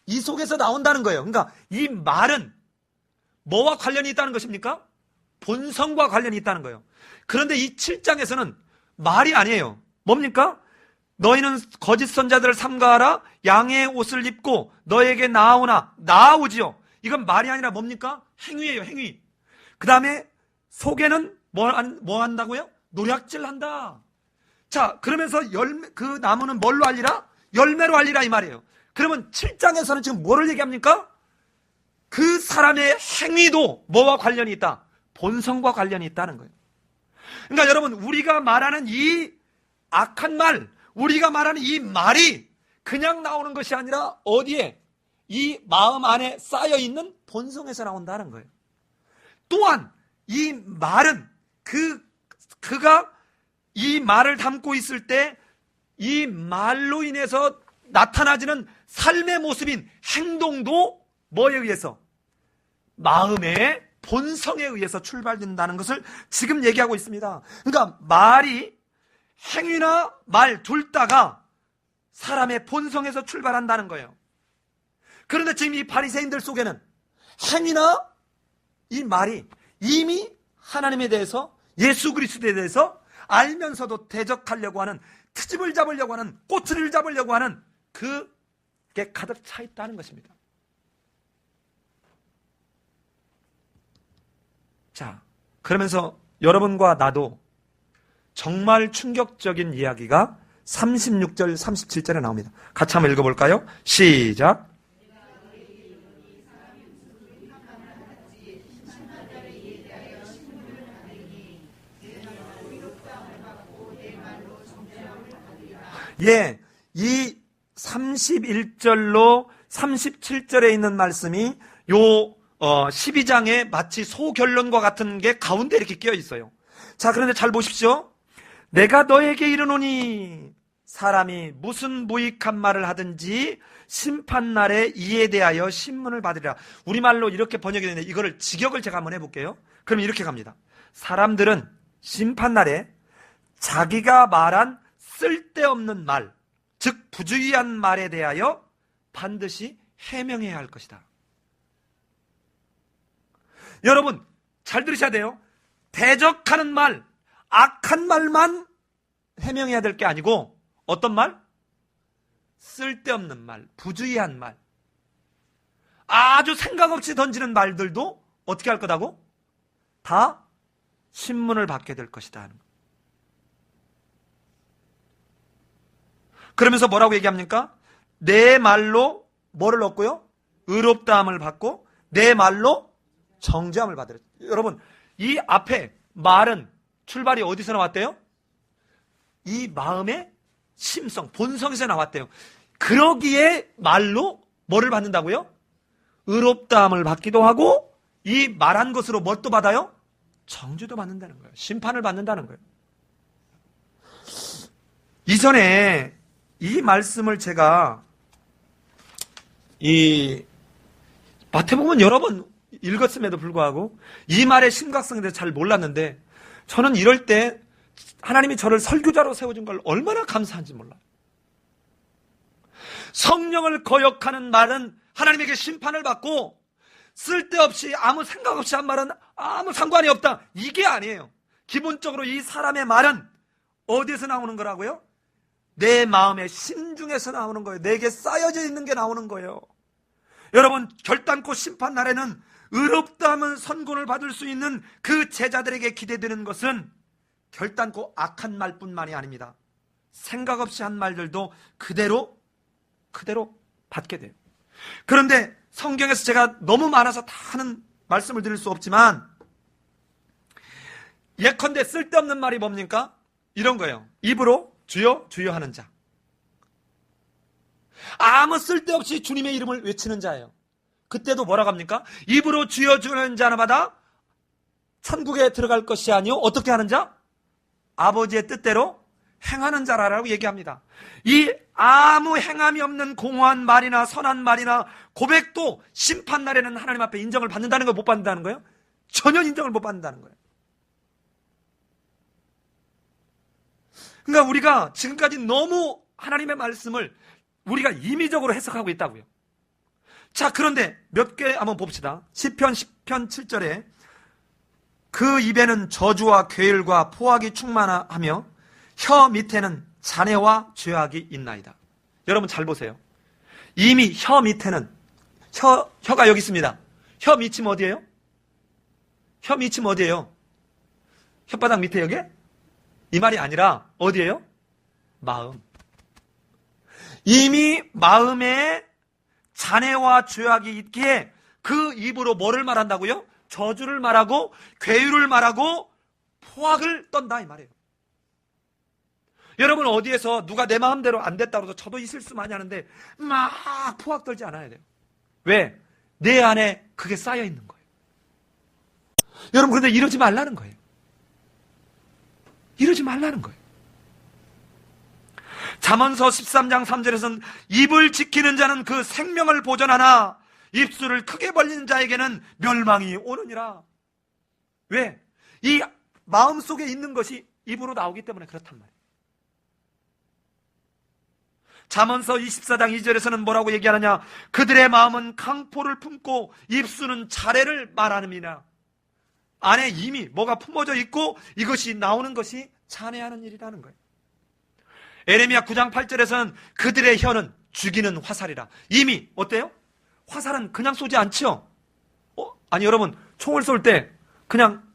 이 속에서 나온다는 거예요. 그러니까 이 말은 뭐와 관련이 있다는 것입니까? 본성과 관련이 있다는 거예요. 그런데 이 7장에서는 말이 아니에요. 뭡니까? 너희는 거짓 선자들을 삼가하라. 양의 옷을 입고 너에게 나아오지요. 이건 말이 아니라 뭡니까? 행위예요, 행위. 그 다음에 속에는 뭐 한다고요? 노략질 한다. 자, 그러면서 그 나무는 뭘로 알리라? 열매로 알리라 이 말이에요. 그러면 7장에서는 지금 뭐를 얘기합니까? 그 사람의 행위도 뭐와 관련이 있다? 본성과 관련이 있다는 거예요. 그러니까 여러분, 우리가 말하는 이 악한 말, 우리가 말하는 이 말이 그냥 나오는 것이 아니라 어디에? 이 마음 안에 쌓여있는 본성에서 나온다는 거예요. 또한 이 말은 그가 이 말을 담고 있을 때 이 말로 인해서 나타나지는 삶의 모습인 행동도 뭐에 의해서? 마음의 본성에 의해서 출발된다는 것을 지금 얘기하고 있습니다. 그러니까 말이, 행위나 말 둘 다가 사람의 본성에서 출발한다는 거예요. 그런데 지금 이 바리새인들 속에는 행위나 이 말이 이미 하나님에 대해서, 예수 그리스도에 대해서 알면서도 대적하려고 하는, 트집을 잡으려고 하는, 꼬투리를 잡으려고 하는 그게 가득 차 있다는 것입니다. 자, 그러면서 여러분과 나도 정말 충격적인 이야기가 36절, 37절에 나옵니다. 같이 한번 읽어볼까요? 시작. 예, 이 31절로 37절에 있는 말씀이 요 12장에 마치 소결론과 같은 게 가운데 이렇게 끼어 있어요. 자, 그런데 잘 보십시오. 내가 너에게 이르노니 사람이 무슨 무익한 말을 하든지 심판날에 이에 대하여 신문을 받으리라. 우리말로 이렇게 번역이 되는데 이거를 직역을 제가 한번 해볼게요. 그럼 이렇게 갑니다. 사람들은 심판날에 자기가 말한 쓸데없는 말, 즉 부주의한 말에 대하여 반드시 해명해야 할 것이다. 여러분 잘 들으셔야 돼요. 대적하는 말, 악한 말만 해명해야 될 게 아니고 어떤 말? 쓸데없는 말, 부주의한 말, 아주 생각 없이 던지는 말들도 어떻게 할 거다고? 다 신문을 받게 될 것이다 하는 거. 그러면서 뭐라고 얘기합니까? 내 말로 뭐를 얻고요? 의롭다함을 받고 내 말로 정죄함을 받으라. 여러분 이 앞에 말은 출발이 어디서 나왔대요? 이 마음의 심성, 본성에서 나왔대요. 그러기에 말로 뭐를 받는다고요? 의롭다함을 받기도 하고 이 말한 것으로 뭣도 받아요? 정죄도 받는다는 거예요. 심판을 받는다는 거예요. 이전에 이 말씀을 제가 이 마태복음 여러 번 읽었음에도 불구하고 이 말의 심각성에 대해서 잘 몰랐는데 저는 이럴 때 하나님이 저를 설교자로 세워준 걸 얼마나 감사한지 몰라요. 성령을 거역하는 말은 하나님에게 심판을 받고 쓸데없이 아무 생각 없이 한 말은 아무 상관이 없다. 이게 아니에요. 기본적으로 이 사람의 말은 어디에서 나오는 거라고요? 내 마음의 심중에서 나오는 거예요. 내게 쌓여져 있는 게 나오는 거예요. 여러분 결단코 심판 날에는 의롭다면 선고를 받을 수 있는 그 제자들에게 기대되는 것은 결단코 악한 말뿐만이 아닙니다. 생각 없이 한 말들도 그대로 받게 돼요. 그런데 성경에서 제가 너무 많아서 다 하는 말씀을 드릴 수 없지만 예컨대 쓸데없는 말이 뭡니까? 이런 거예요. 입으로 주여 주여 하는 자, 아무 쓸데없이 주님의 이름을 외치는 자예요. 그때도 뭐라고 합니까? 입으로 주여 주여 하는 자마다 천국에 들어갈 것이 아니요 어떻게 하는 자? 아버지의 뜻대로 행하는 자라고 얘기합니다. 이 아무 행함이 없는 공허한 말이나 선한 말이나 고백도 심판날에는 하나님 앞에 인정을 받는다는 거, 못 받는다는 거예요? 전혀 인정을 못 받는다는 거예요. 그러니까 우리가 지금까지 너무 하나님의 말씀을 우리가 임의적으로 해석하고 있다고요. 자, 그런데 몇 개 한번 봅시다. 시편 10편 7절에 그 입에는 저주와 괴율과 포악이 충만하며 혀 밑에는 잔해와 죄악이 있나이다. 여러분 잘 보세요. 이미 혀 밑에는 혀가 여기 있습니다. 혀 밑이 어디예요? 혀 밑이 어디예요? 혓바닥 밑에 여기? 이 말이 아니라 어디예요? 마음. 이미 마음에 잔해와 죄악이 있기에 그 입으로 뭐를 말한다고요? 저주를 말하고 괴율을 말하고 포악을 떤다 이 말이에요. 여러분 어디에서 누가 내 마음대로 안 됐다고 해서 저도 이 실수 많이 하는데 막 포악 떨지 않아야 돼요. 왜? 내 안에 그게 쌓여 있는 거예요. 여러분, 그런데 이러지 말라는 거예요. 이러지 말라는 거예요. 잠언서 13장 3절에서는 입을 지키는 자는 그 생명을 보존하나 입술을 크게 벌리는 자에게는 멸망이 오느니라. 왜? 이 마음속에 있는 것이 입으로 나오기 때문에 그렇단 말이에요. 잠언서 24장 2절에서는 뭐라고 얘기하느냐? 그들의 마음은 강포를 품고 입술은 자래를 말하느니라. 안에 이미 뭐가 품어져 있고 이것이 나오는 것이 잔해하는 일이라는 거예요. 에레미야 9장 8절에서는 그들의 혀는 죽이는 화살이라. 이미 어때요? 화살은 그냥 쏘지 않죠? 아니 여러분, 총을 쏠 때 그냥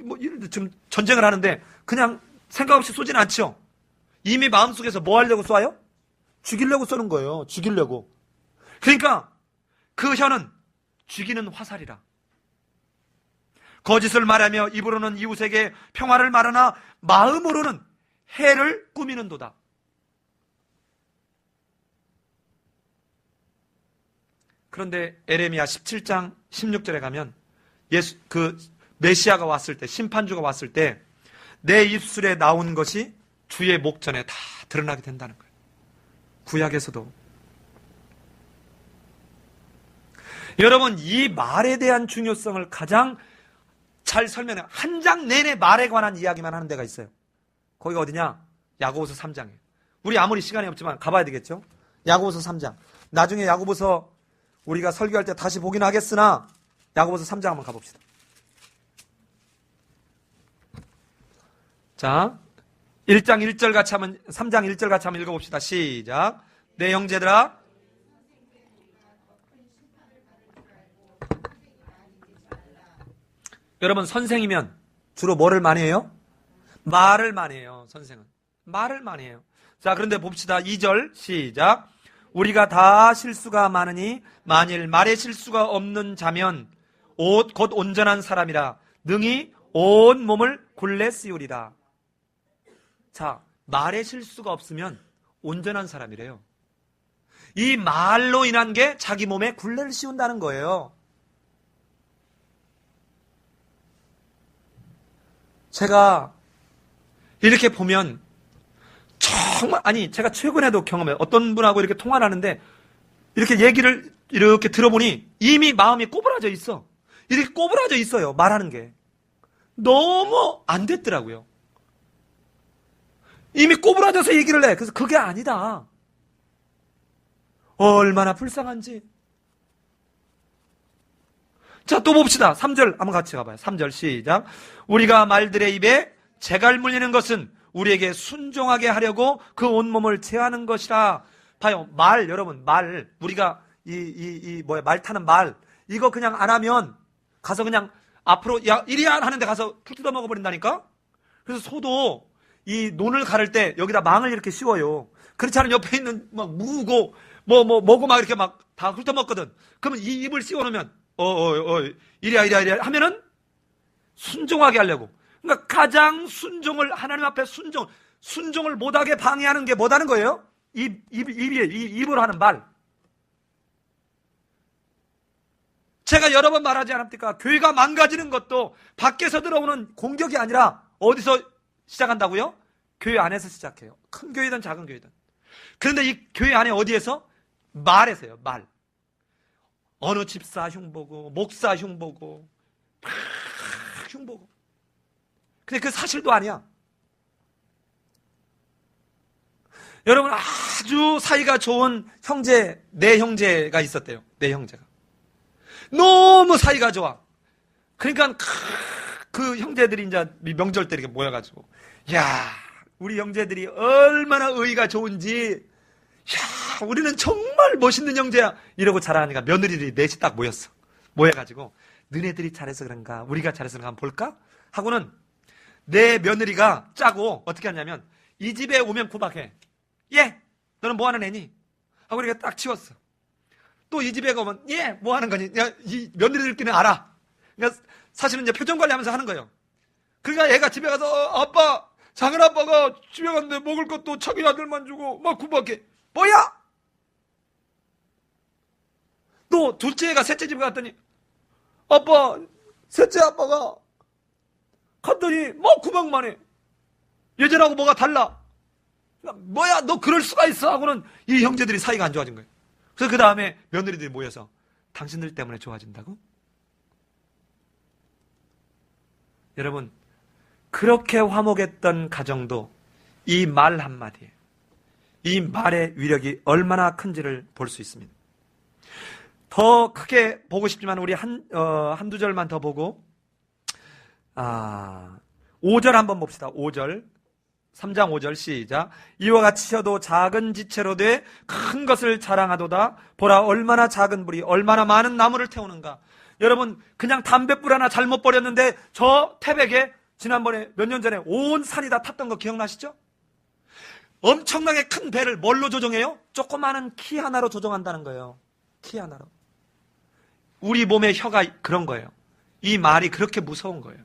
뭐 지금 전쟁을 하는데 그냥 생각 없이 쏘지는 않죠? 이미 마음속에서 뭐 하려고 쏴요? 죽이려고 쏘는 거예요. 죽이려고. 그러니까 그 혀는 죽이는 화살이라. 거짓을 말하며 입으로는 이웃에게 평화를 말하나 마음으로는 해를 꾸미는도다. 그런데 에레미야 17장 16절에 가면 메시아가 왔을 때, 심판주가 왔을 때 내 입술에 나온 것이 주의 목전에 다 드러나게 된다는 거예요. 구약에서도. 여러분, 이 말에 대한 중요성을 가장 잘 설명해. 한 장 내내 말에 관한 이야기만 하는 데가 있어요. 거기가 어디냐? 야고보서 3장이에요. 우리 아무리 시간이 없지만 가봐야 되겠죠? 야고보서 3장. 나중에 야고보서 우리가 설교할 때 다시 보긴 하겠으나 야고보서 3장 한번 가봅시다. 자, 1장 1절 같이 하면 3장 1절 같이 한번 읽어봅시다. 시작. 내 형제들아, 여러분 선생이면 주로 뭐를 많이 해요? 말을 많이 해요. 선생은 말을 많이 해요. 자, 그런데 봅시다. 2절 시작. 우리가 다 실수가 많으니 만일 말에 실수가 없는 자면 곧 온전한 사람이라 능히 온 몸을 굴레 씌우리라. 자, 말에 실수가 없으면 온전한 사람이래요. 이 말로 인한 게 자기 몸에 굴레를 씌운다는 거예요. 제가 이렇게 보면 정말, 아니 제가 최근에도 경험해요. 어떤 분하고 이렇게 통화를 하는데 이렇게 얘기를 이렇게 들어보니 이미 마음이 꼬부라져 있어. 이렇게 꼬부라져 있어요. 말하는 게 너무 안 됐더라고요. 이미 꼬부라져서 얘기를 해. 그래서 그게 아니다. 얼마나 불쌍한지. 자, 또 봅시다. 3절 한번 같이 가봐요. 3절 시작. 우리가 말들의 입에 재갈 물리는 것은 우리에게 순종하게 하려고 그 온몸을 제하는 것이라. 봐요. 말, 여러분, 말. 우리가 말 타는 말. 이거 그냥 안 하면 가서 그냥 앞으로, 야, 이리야 하는데 가서 풀 뜯어 먹어버린다니까? 그래서 소도 이 논을 가를 때 여기다 망을 이렇게 씌워요. 그렇지 않으면 옆에 있는 막 무고, 뭐고 막 이렇게 막 다 훑어먹거든. 그러면 이 입을 씌워놓으면, 이리야 하면은 순종하게 하려고. 그러니까 가장 순종을, 하나님 앞에 순종을 못하게 방해하는 게 뭐다는 거예요? 입으로 하는 말. 제가 여러 번 말하지 않았습니까? 교회가 망가지는 것도 밖에서 들어오는 공격이 아니라 어디서 시작한다고요? 교회 안에서 시작해요. 큰 교회든 작은 교회든. 그런데 이 교회 안에 어디에서? 말에서요. 말. 어느 집사 흉보고 목사 흉보고 막 흉보고. 근데 그 사실도 아니야. 여러분, 아주 사이가 좋은 형제, 내 형제가 있었대요. 내 형제가 너무 사이가 좋아. 그러니까 그 형제들이 이제 명절 때 이렇게 모여가지고, 야, 우리 형제들이 얼마나 의가 좋은지, 야, 우리는 정말 멋있는 형제야 이러고 자라니까 며느리들이 넷이 딱 모여가지고, 너네들이 잘해서 그런가 우리가 잘해서 그런가 한번 볼까? 하고는 내 며느리가 짜고 어떻게 하냐면, 이 집에 오면 구박해. 얘, 너는 뭐 하는 애니? 하고 우리가 딱 치웠어. 또 이 집에 가면, 얘, 뭐 하는 거니? 야, 이 며느리들끼리는 알아. 그러니까 사실은 이제 표정 관리하면서 하는 거예요. 그러니까 얘가 집에 가서, 아빠, 작은 아빠가 집에 갔는데 먹을 것도 자기 아들만 주고 막 구박해. 뭐야? 또 둘째 애가 셋째 집에 갔더니, 아빠, 셋째 아빠가 갔더니 뭐 구박만 해. 예전하고 뭐가 달라. 뭐야 너 그럴 수가 있어 하고는 이 형제들이 사이가 안 좋아진 거예요. 그래서 그 다음에 며느리들이 모여서 당신들 때문에 좋아진다고? 여러분, 그렇게 화목했던 가정도 이 말 한마디에, 이 말의 위력이 얼마나 큰지를 볼 수 있습니다. 더 크게 보고 싶지만 우리 한두 절만 더 보고 5절 한번 봅시다. 5절 3장 5절 시작. 이와 같이 셔도 작은 지체로 돼 큰 것을 자랑하도다. 보라 얼마나 작은 불이 얼마나 많은 나무를 태우는가. 여러분 그냥 담뱃불 하나 잘못 버렸는데 저 태백에 지난번에 몇 년 전에 온 산이 다 탔던 거 기억나시죠? 엄청나게 큰 배를 뭘로 조종해요? 조그마한 키 하나로 조종한다는 거예요. 키 하나로. 우리 몸의 혀가 그런 거예요. 이 말이 그렇게 무서운 거예요.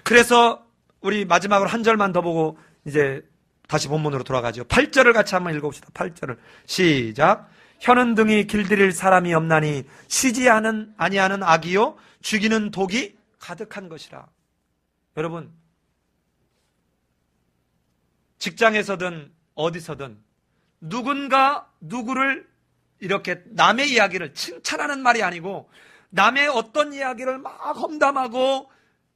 그래서 우리 마지막으로 한 절만 더 보고 이제 다시 본문으로 돌아가죠. 8절을 같이 한번 읽어봅시다. 8절을 시작. 혀는 등이 길들일 사람이 없나니 쉬지 아니하는 악이요 죽이는 독이 가득한 것이라. 여러분 직장에서든 어디서든 누군가 누구를 이렇게 남의 이야기를 칭찬하는 말이 아니고 남의 어떤 이야기를 막 험담하고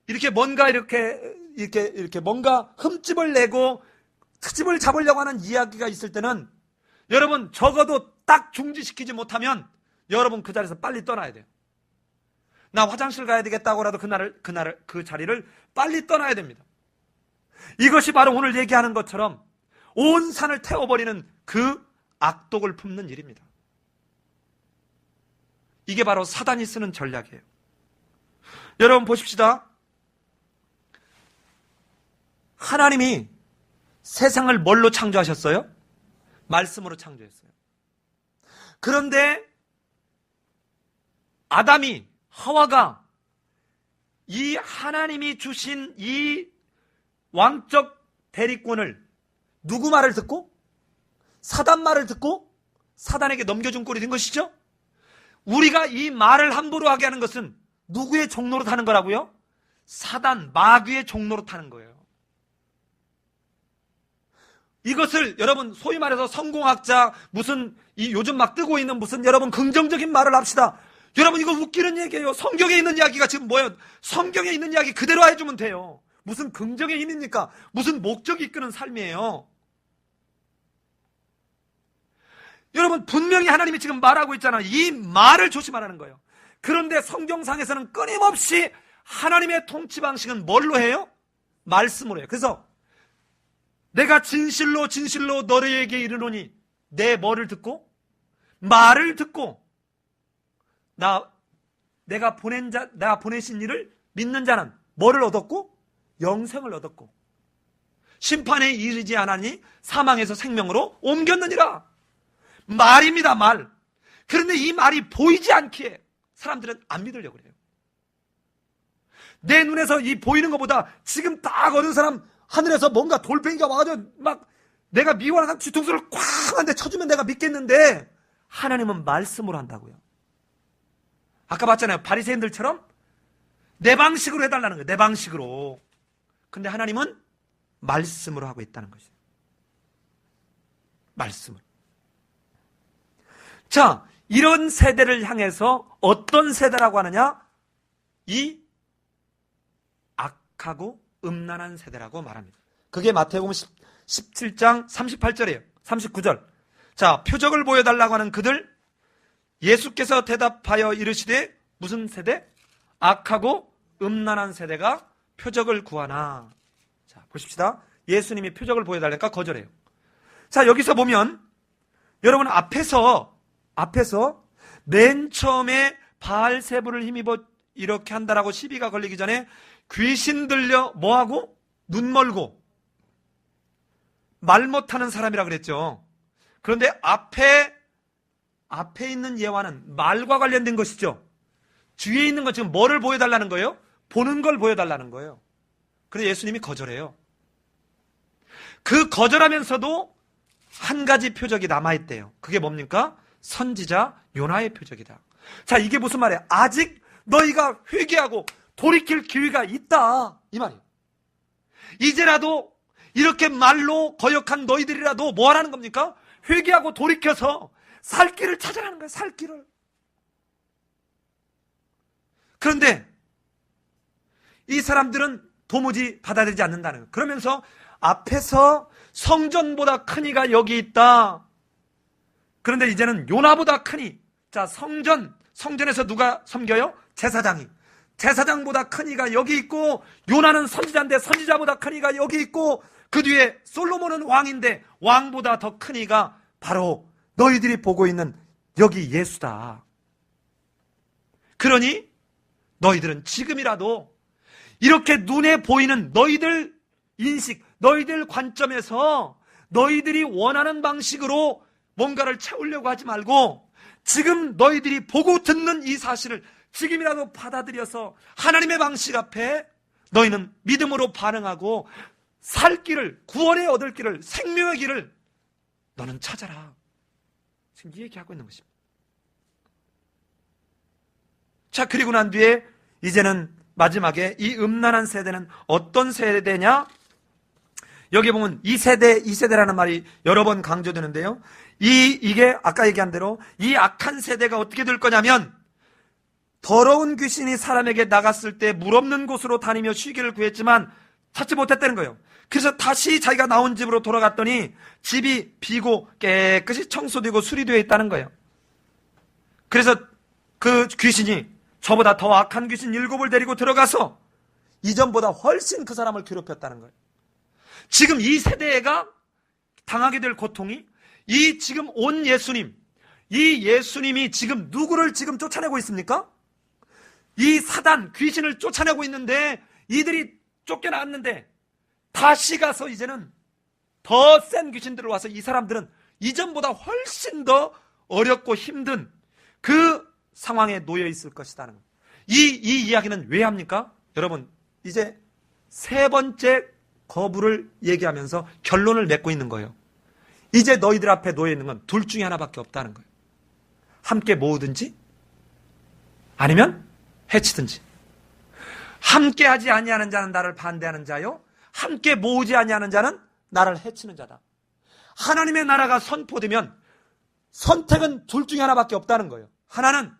이렇게 뭔가 이렇게 뭔가 흠집을 내고 트집을 잡으려고 하는 이야기가 있을 때는 여러분 적어도 딱 중지시키지 못하면 여러분 그 자리에서 빨리 떠나야 돼요. 나 화장실 가야 되겠다고라도 그 자리를 빨리 떠나야 됩니다. 이것이 바로 오늘 얘기하는 것처럼 온 산을 태워버리는 그 악독을 품는 일입니다. 이게 바로 사단이 쓰는 전략이에요. 여러분 보십시다. 하나님이 세상을 뭘로 창조하셨어요? 말씀으로 창조했어요. 그런데 아담이 하와가 이 하나님이 주신 이 왕적 대리권을 누구 말을 듣고? 사단 말을 듣고 사단에게 넘겨준 꼴이 된 것이죠. 우리가 이 말을 함부로 하게 하는 것은 누구의 종로로 타는 거라고요? 사단, 마귀의 종로로 타는 거예요. 이것을 여러분 소위 말해서 성공학자 무슨 요즘 막 뜨고 있는 무슨 여러분 긍정적인 말을 합시다. 여러분 이거 웃기는 얘기예요. 성경에 있는 이야기가 지금 뭐예요? 성경에 있는 이야기 그대로 해주면 돼요. 무슨 긍정의 힘입니까? 무슨 목적이 이끄는 삶이에요. 여러분 분명히 하나님이 지금 말하고 있잖아요. 이 말을 조심하라는 거예요. 그런데 성경상에서는 끊임없이 하나님의 통치 방식은 뭘로 해요? 말씀으로 해요. 그래서 내가 진실로 너희에게 이르노니 내 뭐를 듣고? 말을 듣고 내가 보내신 이를 믿는 자는 뭐를 얻었고? 영생을 얻었고 심판에 이르지 않았니 사망에서 생명으로 옮겼느니라. 말입니다. 말. 그런데 이 말이 보이지 않기에 사람들은 안 믿으려고 그래요. 내 눈에서 이 보이는 것보다 지금 딱 어느 사람 하늘에서 뭔가 돌멩이가 와가지고 막 내가 미워하는 뒤통수를 쾅 한데 쳐주면 내가 믿겠는데 하나님은 말씀으로 한다고요. 아까 봤잖아요. 바리새인들처럼 내 방식으로 해달라는 거예요. 내 방식으로. 근데 하나님은 말씀으로 하고 있다는 것이에요. 말씀으로. 자, 이런 세대를 향해서 어떤 세대라고 하느냐? 이 악하고 음란한 세대라고 말합니다. 그게 마태복음 17장 38절이에요. 39절. 자, 표적을 보여달라고 하는 그들 예수께서 대답하여 이르시되 무슨 세대? 악하고 음란한 세대가 표적을 구하나. 자, 보십시다. 예수님이 표적을 보여달라니까 거절해요. 자, 여기서 보면 여러분 앞에서 맨 처음에 바알세불을 힘입어 이렇게 한다라고 시비가 걸리기 전에 귀신 들려 뭐하고? 눈 멀고 말 못하는 사람이라 그랬죠. 그런데 앞에 있는 예화는 말과 관련된 것이죠. 뒤에 있는 건 지금 뭐를 보여달라는 거예요? 보는 걸 보여달라는 거예요. 그런데 예수님이 거절해요. 그 거절하면서도 한 가지 표적이 남아있대요. 그게 뭡니까? 선지자 요나의 표적이다. 자, 이게 무슨 말이에요? 아직 너희가 회개하고 돌이킬 기회가 있다, 이 말이에요. 이제라도 이렇게 말로 거역한 너희들이라도 뭐 하라는 겁니까? 회개하고 돌이켜서 살 길을 찾아라는 거예요. 살 길을. 그런데 이 사람들은 도무지 받아들이지 않는다는 거예요. 그러면서 앞에서 성전보다 큰 이가 여기 있다. 그런데 이제는 요나보다 큰 이. 자, 성전에서 누가 섬겨요? 제사장이. 제사장보다 큰 이가 여기 있고, 요나는 선지자인데 선지자보다 큰 이가 여기 있고, 그 뒤에 솔로몬은 왕인데 왕보다 더 큰 이가 바로 너희들이 보고 있는 여기 예수다. 그러니 너희들은 지금이라도 이렇게 눈에 보이는 너희들 인식, 너희들 관점에서 너희들이 원하는 방식으로 뭔가를 채우려고 하지 말고 지금 너희들이 보고 듣는 이 사실을 지금이라도 받아들여서 하나님의 방식 앞에 너희는 믿음으로 반응하고 살 길을, 구원의 얻을 길을, 생명의 길을 너는 찾아라. 지금 이 얘기하고 있는 것입니다. 자, 그리고 난 뒤에 이제는 마지막에 이 음란한 세대는 어떤 세대냐? 여기 보면 이 세대라는 말이 여러 번 강조되는데요. 이게 아까 얘기한 대로 이 악한 세대가 어떻게 될 거냐면 더러운 귀신이 사람에게 나갔을 때 물 없는 곳으로 다니며 쉬기를 구했지만 찾지 못했다는 거예요. 그래서 다시 자기가 나온 집으로 돌아갔더니 집이 비고 깨끗이 청소되고 수리되어 있다는 거예요. 그래서 그 귀신이 저보다 더 악한 귀신 7을 데리고 들어가서 이전보다 훨씬 그 사람을 괴롭혔다는 거예요. 지금 이 세대가 당하게 될 고통이 이 지금 온 예수님, 이 예수님이 지금 누구를 지금 쫓아내고 있습니까? 이 사단, 귀신을 쫓아내고 있는데 이들이 쫓겨났는데 다시 가서 이제는 더 센 귀신들을 와서 이 사람들은 이전보다 훨씬 더 어렵고 힘든 그 상황에 놓여 있을 것이다는 거예요. 이 이야기는 왜 합니까? 여러분, 이제 세 번째 거부를 얘기하면서 결론을 맺고 있는 거예요. 이제 너희들 앞에 놓여 있는 건 둘 중에 하나밖에 없다는 거예요. 함께 모으든지 아니면 해치든지. 함께 하지 아니하는 자는 나를 반대하는 자요, 함께 모으지 아니하는 자는 나를 해치는 자다. 하나님의 나라가 선포되면 선택은 둘 중에 하나밖에 없다는 거예요. 하나는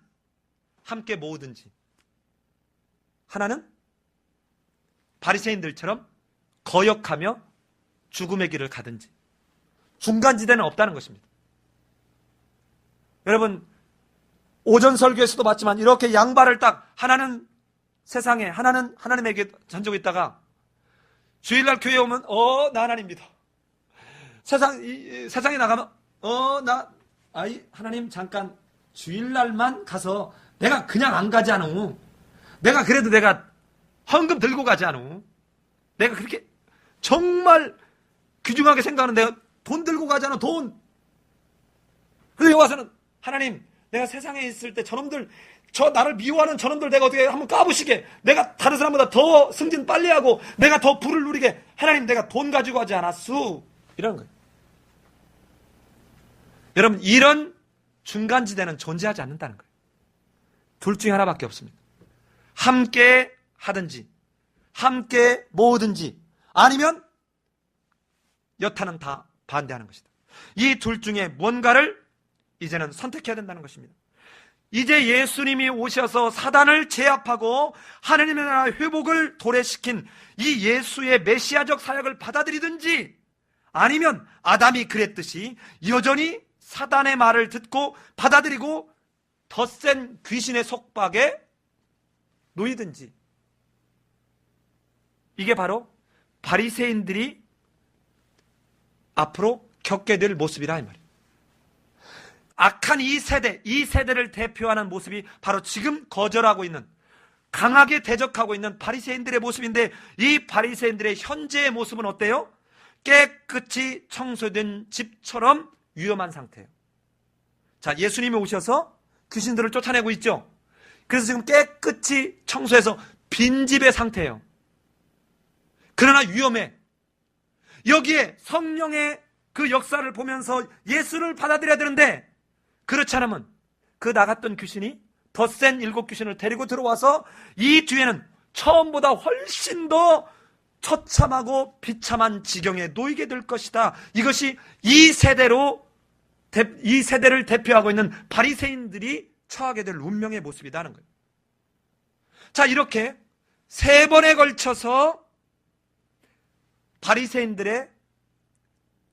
함께 모으든지, 하나는 바리새인들처럼 거역하며 죽음의 길을 가든지. 중간지대는 없다는 것입니다. 여러분, 오전 설교에서도 봤지만 이렇게 양발을 딱 하나는 세상에, 하나는 하나님에게 던지고 있다가 주일날 교회에 오면 나 하나님 믿어. 세상에 나가면 하나님 잠깐 주일날만 가서 내가 그냥 안 가지 않우. 내가 그래도 내가 헌금 들고 가지 않우. 내가 그렇게 정말 귀중하게 생각하는 내가 돈 들고 가지 않아. 돈. 그래서 여기 와서는 하나님, 내가 세상에 있을 때 저놈들, 나를 미워하는 저놈들 내가 어떻게 한번 까부시게, 내가 다른 사람보다 더 승진 빨리 하고 내가 더 부를 누리게, 하나님 내가 돈 가지고 하지 않았수. 이런 거예요. 여러분, 이런 중간지대는 존재하지 않는다는 거예요. 둘 중에 하나밖에 없습니다. 함께 하든지 함께 모으든지 아니면 여타는 다 반대하는 것이다. 이 둘 중에 뭔가를 이제는 선택해야 된다는 것입니다. 이제 예수님이 오셔서 사단을 제압하고 하나님의 나라 회복을 도래시킨 이 예수의 메시아적 사역을 받아들이든지 아니면 아담이 그랬듯이 여전히 사단의 말을 듣고 받아들이고 더 센 귀신의 속박에 놓이든지. 이게 바로 바리새인들이 앞으로 겪게 될 모습이라 이 말이에요. 악한 이 세대를 대표하는 모습이 바로 지금 거절하고 있는, 강하게 대적하고 있는 바리새인들의 모습인데, 이 바리새인들의 현재의 모습은 어때요? 깨끗이 청소된 집처럼 위험한 상태예요. 자, 예수님이 오셔서 귀신들을 쫓아내고 있죠. 그래서 지금 깨끗이 청소해서 빈집의 상태예요. 그러나 위험해. 여기에 성령의 그 역사를 보면서 예수를 받아들여야 되는데, 그렇지 않으면 그 나갔던 귀신이 더 센 7귀신을 데리고 들어와서 이 뒤에는 처음보다 훨씬 더 처참하고 비참한 지경에 놓이게 될 것이다. 이것이 이 세대를 대표하고 있는 바리새인들이 처하게 될 운명의 모습이라는 거예요. 자, 이렇게 3번에 걸쳐서 바리새인들의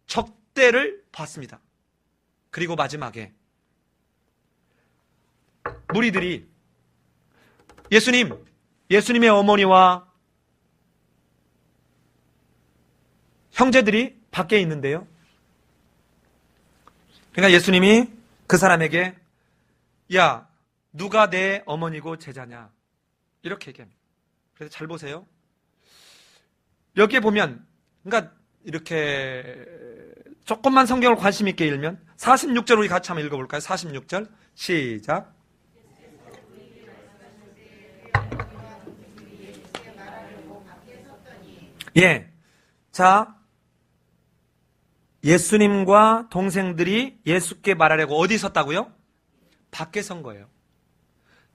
적대를 봤습니다. 그리고 마지막에 무리들이 예수님의 어머니와 형제들이 밖에 있는데요. 그러니까 예수님이 그 사람에게 야, 누가 내 어머니고 제자냐? 이렇게 얘기합니다. 그래서 잘 보세요. 여기에 보면, 그러니까 이렇게 조금만 성경을 관심 있게 읽으면 46절 우리 같이 한번 읽어볼까요? 46절 시작. 예, 자, 예수님과 동생들이 예수께 말하려고 어디 섰다고요? 밖에 선 거예요.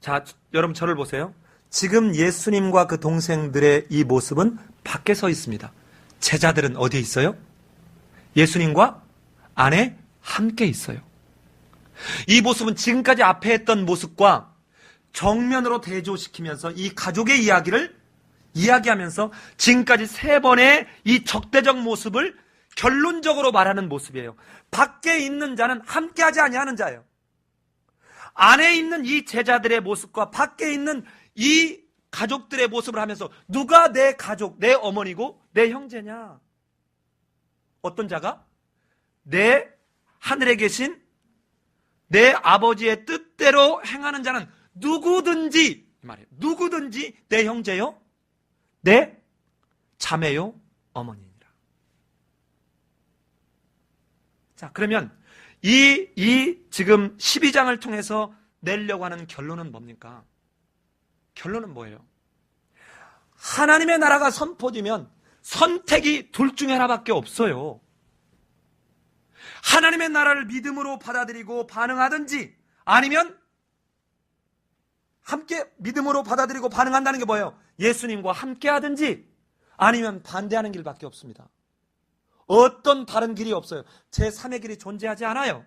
자, 여러분 저를 보세요. 지금 예수님과 그 동생들의 이 모습은 밖에 서 있습니다. 제자들은 어디에 있어요? 예수님과 안에 함께 있어요. 이 모습은 지금까지 앞에 했던 모습과 정면으로 대조시키면서 이 가족의 이야기를 이야기하면서 지금까지 3번의 이 적대적 모습을 결론적으로 말하는 모습이에요. 밖에 있는 자는 함께하지 아니하는 자예요. 안에 있는 이 제자들의 모습과 밖에 있는 이 가족들의 모습을 하면서 누가 내 가족, 내 어머니고 내 형제냐? 어떤 자가? 내 하늘에 계신 내 아버지의 뜻대로 행하는 자는 누구든지, 이 말이에요. 누구든지 내 형제요, 내 자매요, 어머니니라. 자, 그러면 이 지금 12장을 통해서 내려고 하는 결론은 뭡니까? 결론은 뭐예요? 하나님의 나라가 선포되면 선택이 둘 중에 하나밖에 없어요. 하나님의 나라를 믿음으로 받아들이고 반응하든지, 아니면 함께 믿음으로 받아들이고 반응한다는 게 뭐예요? 예수님과 함께 하든지, 아니면 반대하는 길밖에 없습니다. 어떤 다른 길이 없어요. 제3의 길이 존재하지 않아요.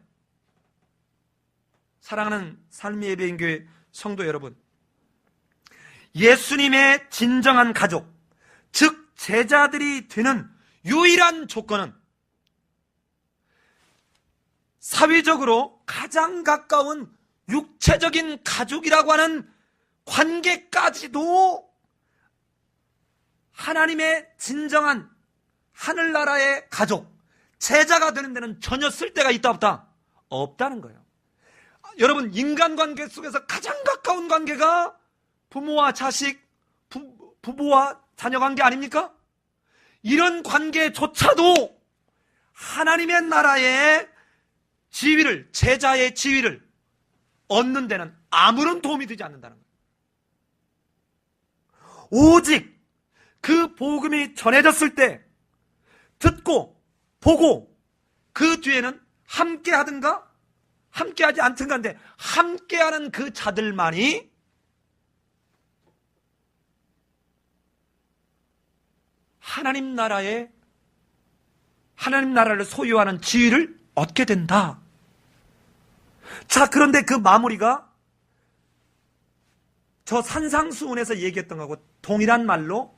사랑하는 삶의 예배인교회 성도 여러분, 예수님의 진정한 가족, 즉 제자들이 되는 유일한 조건은 사회적으로 가장 가까운 육체적인 가족이라고 하는 관계까지도 하나님의 진정한 하늘나라의 가족, 제자가 되는 데는 전혀 쓸데가 있다 없다? 없다는 거예요. 여러분, 인간관계 속에서 가장 가까운 관계가 부모와 자식, 부부와 자녀 관계 아닙니까? 이런 관계조차도 하나님의 나라의 지위를, 제자의 지위를 얻는 데는 아무런 도움이 되지 않는다는 거예요. 오직 그 복음이 전해졌을 때 듣고 보고 그 뒤에는 함께 하든가 함께 하지 않든가 한데, 함께 하는 그 자들만이 하나님 나라를 소유하는 지위를 얻게 된다. 자, 그런데 그 마무리가 저 산상수훈에서 얘기했던 거하고 동일한 말로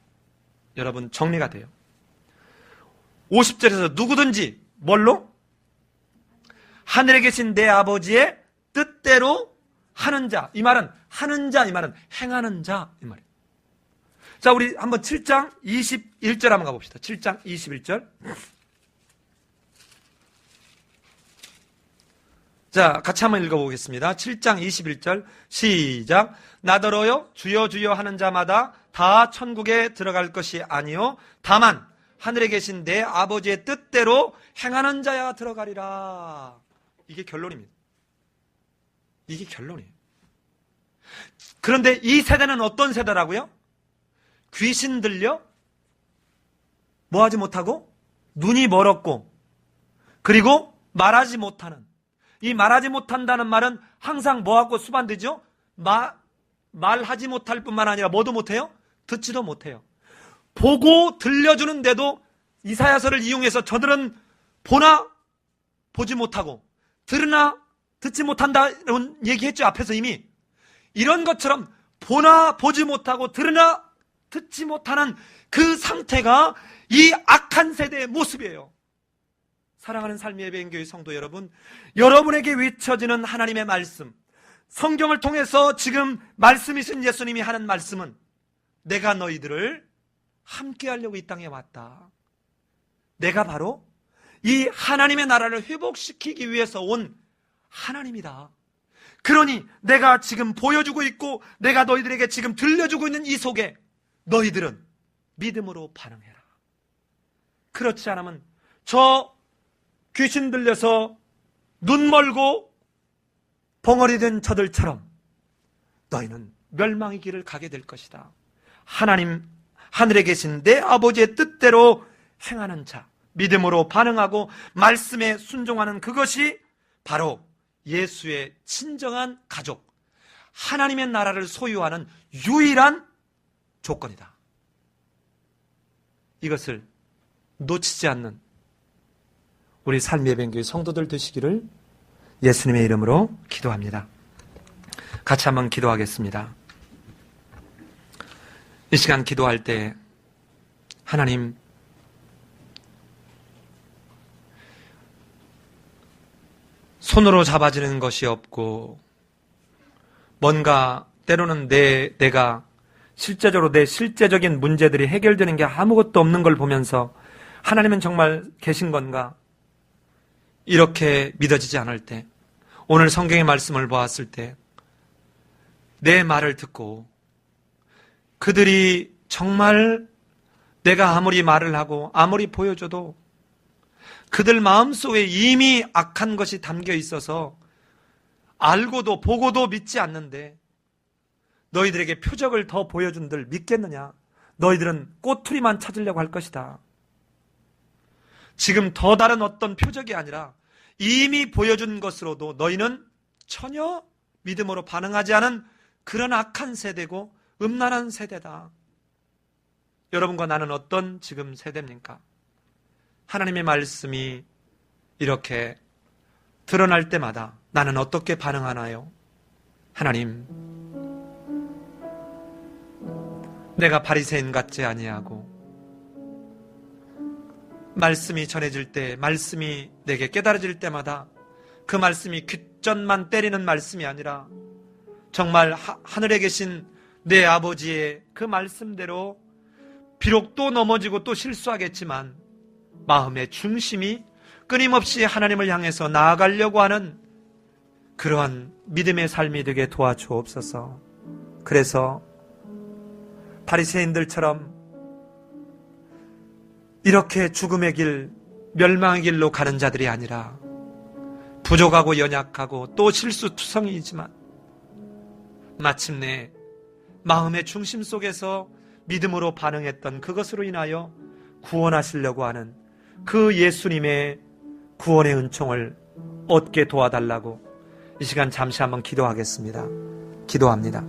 여러분 정리가 돼요. 50절에서 누구든지 뭘로? 하늘에 계신 내 아버지의 뜻대로 하는 자. 이 말은 하는 자, 이 말은 행하는 자, 이 말이에요. 자, 우리 한번 7장 21절 한번 가봅시다. 7장 21절. 자, 같이 한번 읽어보겠습니다. 7장 21절 시작. 나더러요 주여 주여 하는 자마다 다 천국에 들어갈 것이 아니요 다만 하늘에 계신 내 아버지의 뜻대로 행하는 자야 들어가리라. 이게 결론입니다. 이게 결론이에요. 그런데 이 세대는 어떤 세대라고요? 귀신 들려 뭐하지 못하고 눈이 멀었고, 그리고 말하지 못하는, 이 말하지 못한다는 말은 항상 뭐하고 수반되죠? 말하지 못할 뿐만 아니라 뭐도 못해요? 듣지도 못해요. 보고 들려주는데도 이사야서를 이용해서 저들은 보나 보지 못하고 들으나 듣지 못한다는 얘기했죠. 앞에서 이미. 이런 것처럼 보나 보지 못하고 들으나 듣지 못하는 그 상태가 이 악한 세대의 모습이에요. 사랑하는 삶의 예배인교회 성도 여러분, 여러분에게 외쳐지는 하나님의 말씀, 성경을 통해서 지금 말씀이신 예수님이 하는 말씀은 내가 너희들을 함께 하려고 이 땅에 왔다. 내가 바로 이 하나님의 나라를 회복시키기 위해서 온 하나님이다. 그러니 내가 지금 보여주고 있고 내가 너희들에게 지금 들려주고 있는 이 속에 너희들은 믿음으로 반응해라. 그렇지 않으면 저 귀신 들려서 눈 멀고 벙어리 된 저들처럼 너희는 멸망의 길을 가게 될 것이다. 하나님, 하늘에 계신 내 아버지의 뜻대로 행하는 자, 믿음으로 반응하고 말씀에 순종하는 그것이 바로 예수의 진정한 가족, 하나님의 나라를 소유하는 유일한 조건이다. 이것을 놓치지 않는 우리 삶의 예배교회 성도들 되시기를 예수님의 이름으로 기도합니다. 같이 한번 기도하겠습니다. 이 시간 기도할 때 하나님, 손으로 잡아지는 것이 없고 뭔가 때로는 내가 실제적으로 내 실제적인 문제들이 해결되는 게 아무것도 없는 걸 보면서 하나님은 정말 계신 건가? 이렇게 믿어지지 않을 때, 오늘 성경의 말씀을 보았을 때 내 말을 듣고 그들이 정말 내가 아무리 말을 하고 아무리 보여줘도 그들 마음속에 이미 악한 것이 담겨 있어서 알고도 보고도 믿지 않는데 너희들에게 표적을 더 보여준들 믿겠느냐? 너희들은 꼬투리만 찾으려고 할 것이다. 지금 더 다른 어떤 표적이 아니라 이미 보여준 것으로도 너희는 전혀 믿음으로 반응하지 않은 그런 악한 세대고 음란한 세대다. 여러분과 나는 어떤 지금 세대입니까? 하나님의 말씀이 이렇게 드러날 때마다 나는 어떻게 반응하나요? 하나님, 내가 바리새인 같지 아니하고 말씀이 전해질 때, 말씀이 내게 깨달아질 때마다 그 말씀이 귓전만 때리는 말씀이 아니라 정말 하늘에 계신 내 아버지의 그 말씀대로 비록 또 넘어지고 또 실수하겠지만 마음의 중심이 끊임없이 하나님을 향해서 나아가려고 하는 그러한 믿음의 삶이 되게 도와주옵소서. 그래서 바리새인들처럼 이렇게 죽음의 길, 멸망의 길로 가는 자들이 아니라 부족하고 연약하고 또 실수투성이지만 마침내 마음의 중심 속에서 믿음으로 반응했던 그것으로 인하여 구원하시려고 하는 그 예수님의 구원의 은총을 얻게 도와달라고 이 시간 잠시 한번 기도하겠습니다. 기도합니다.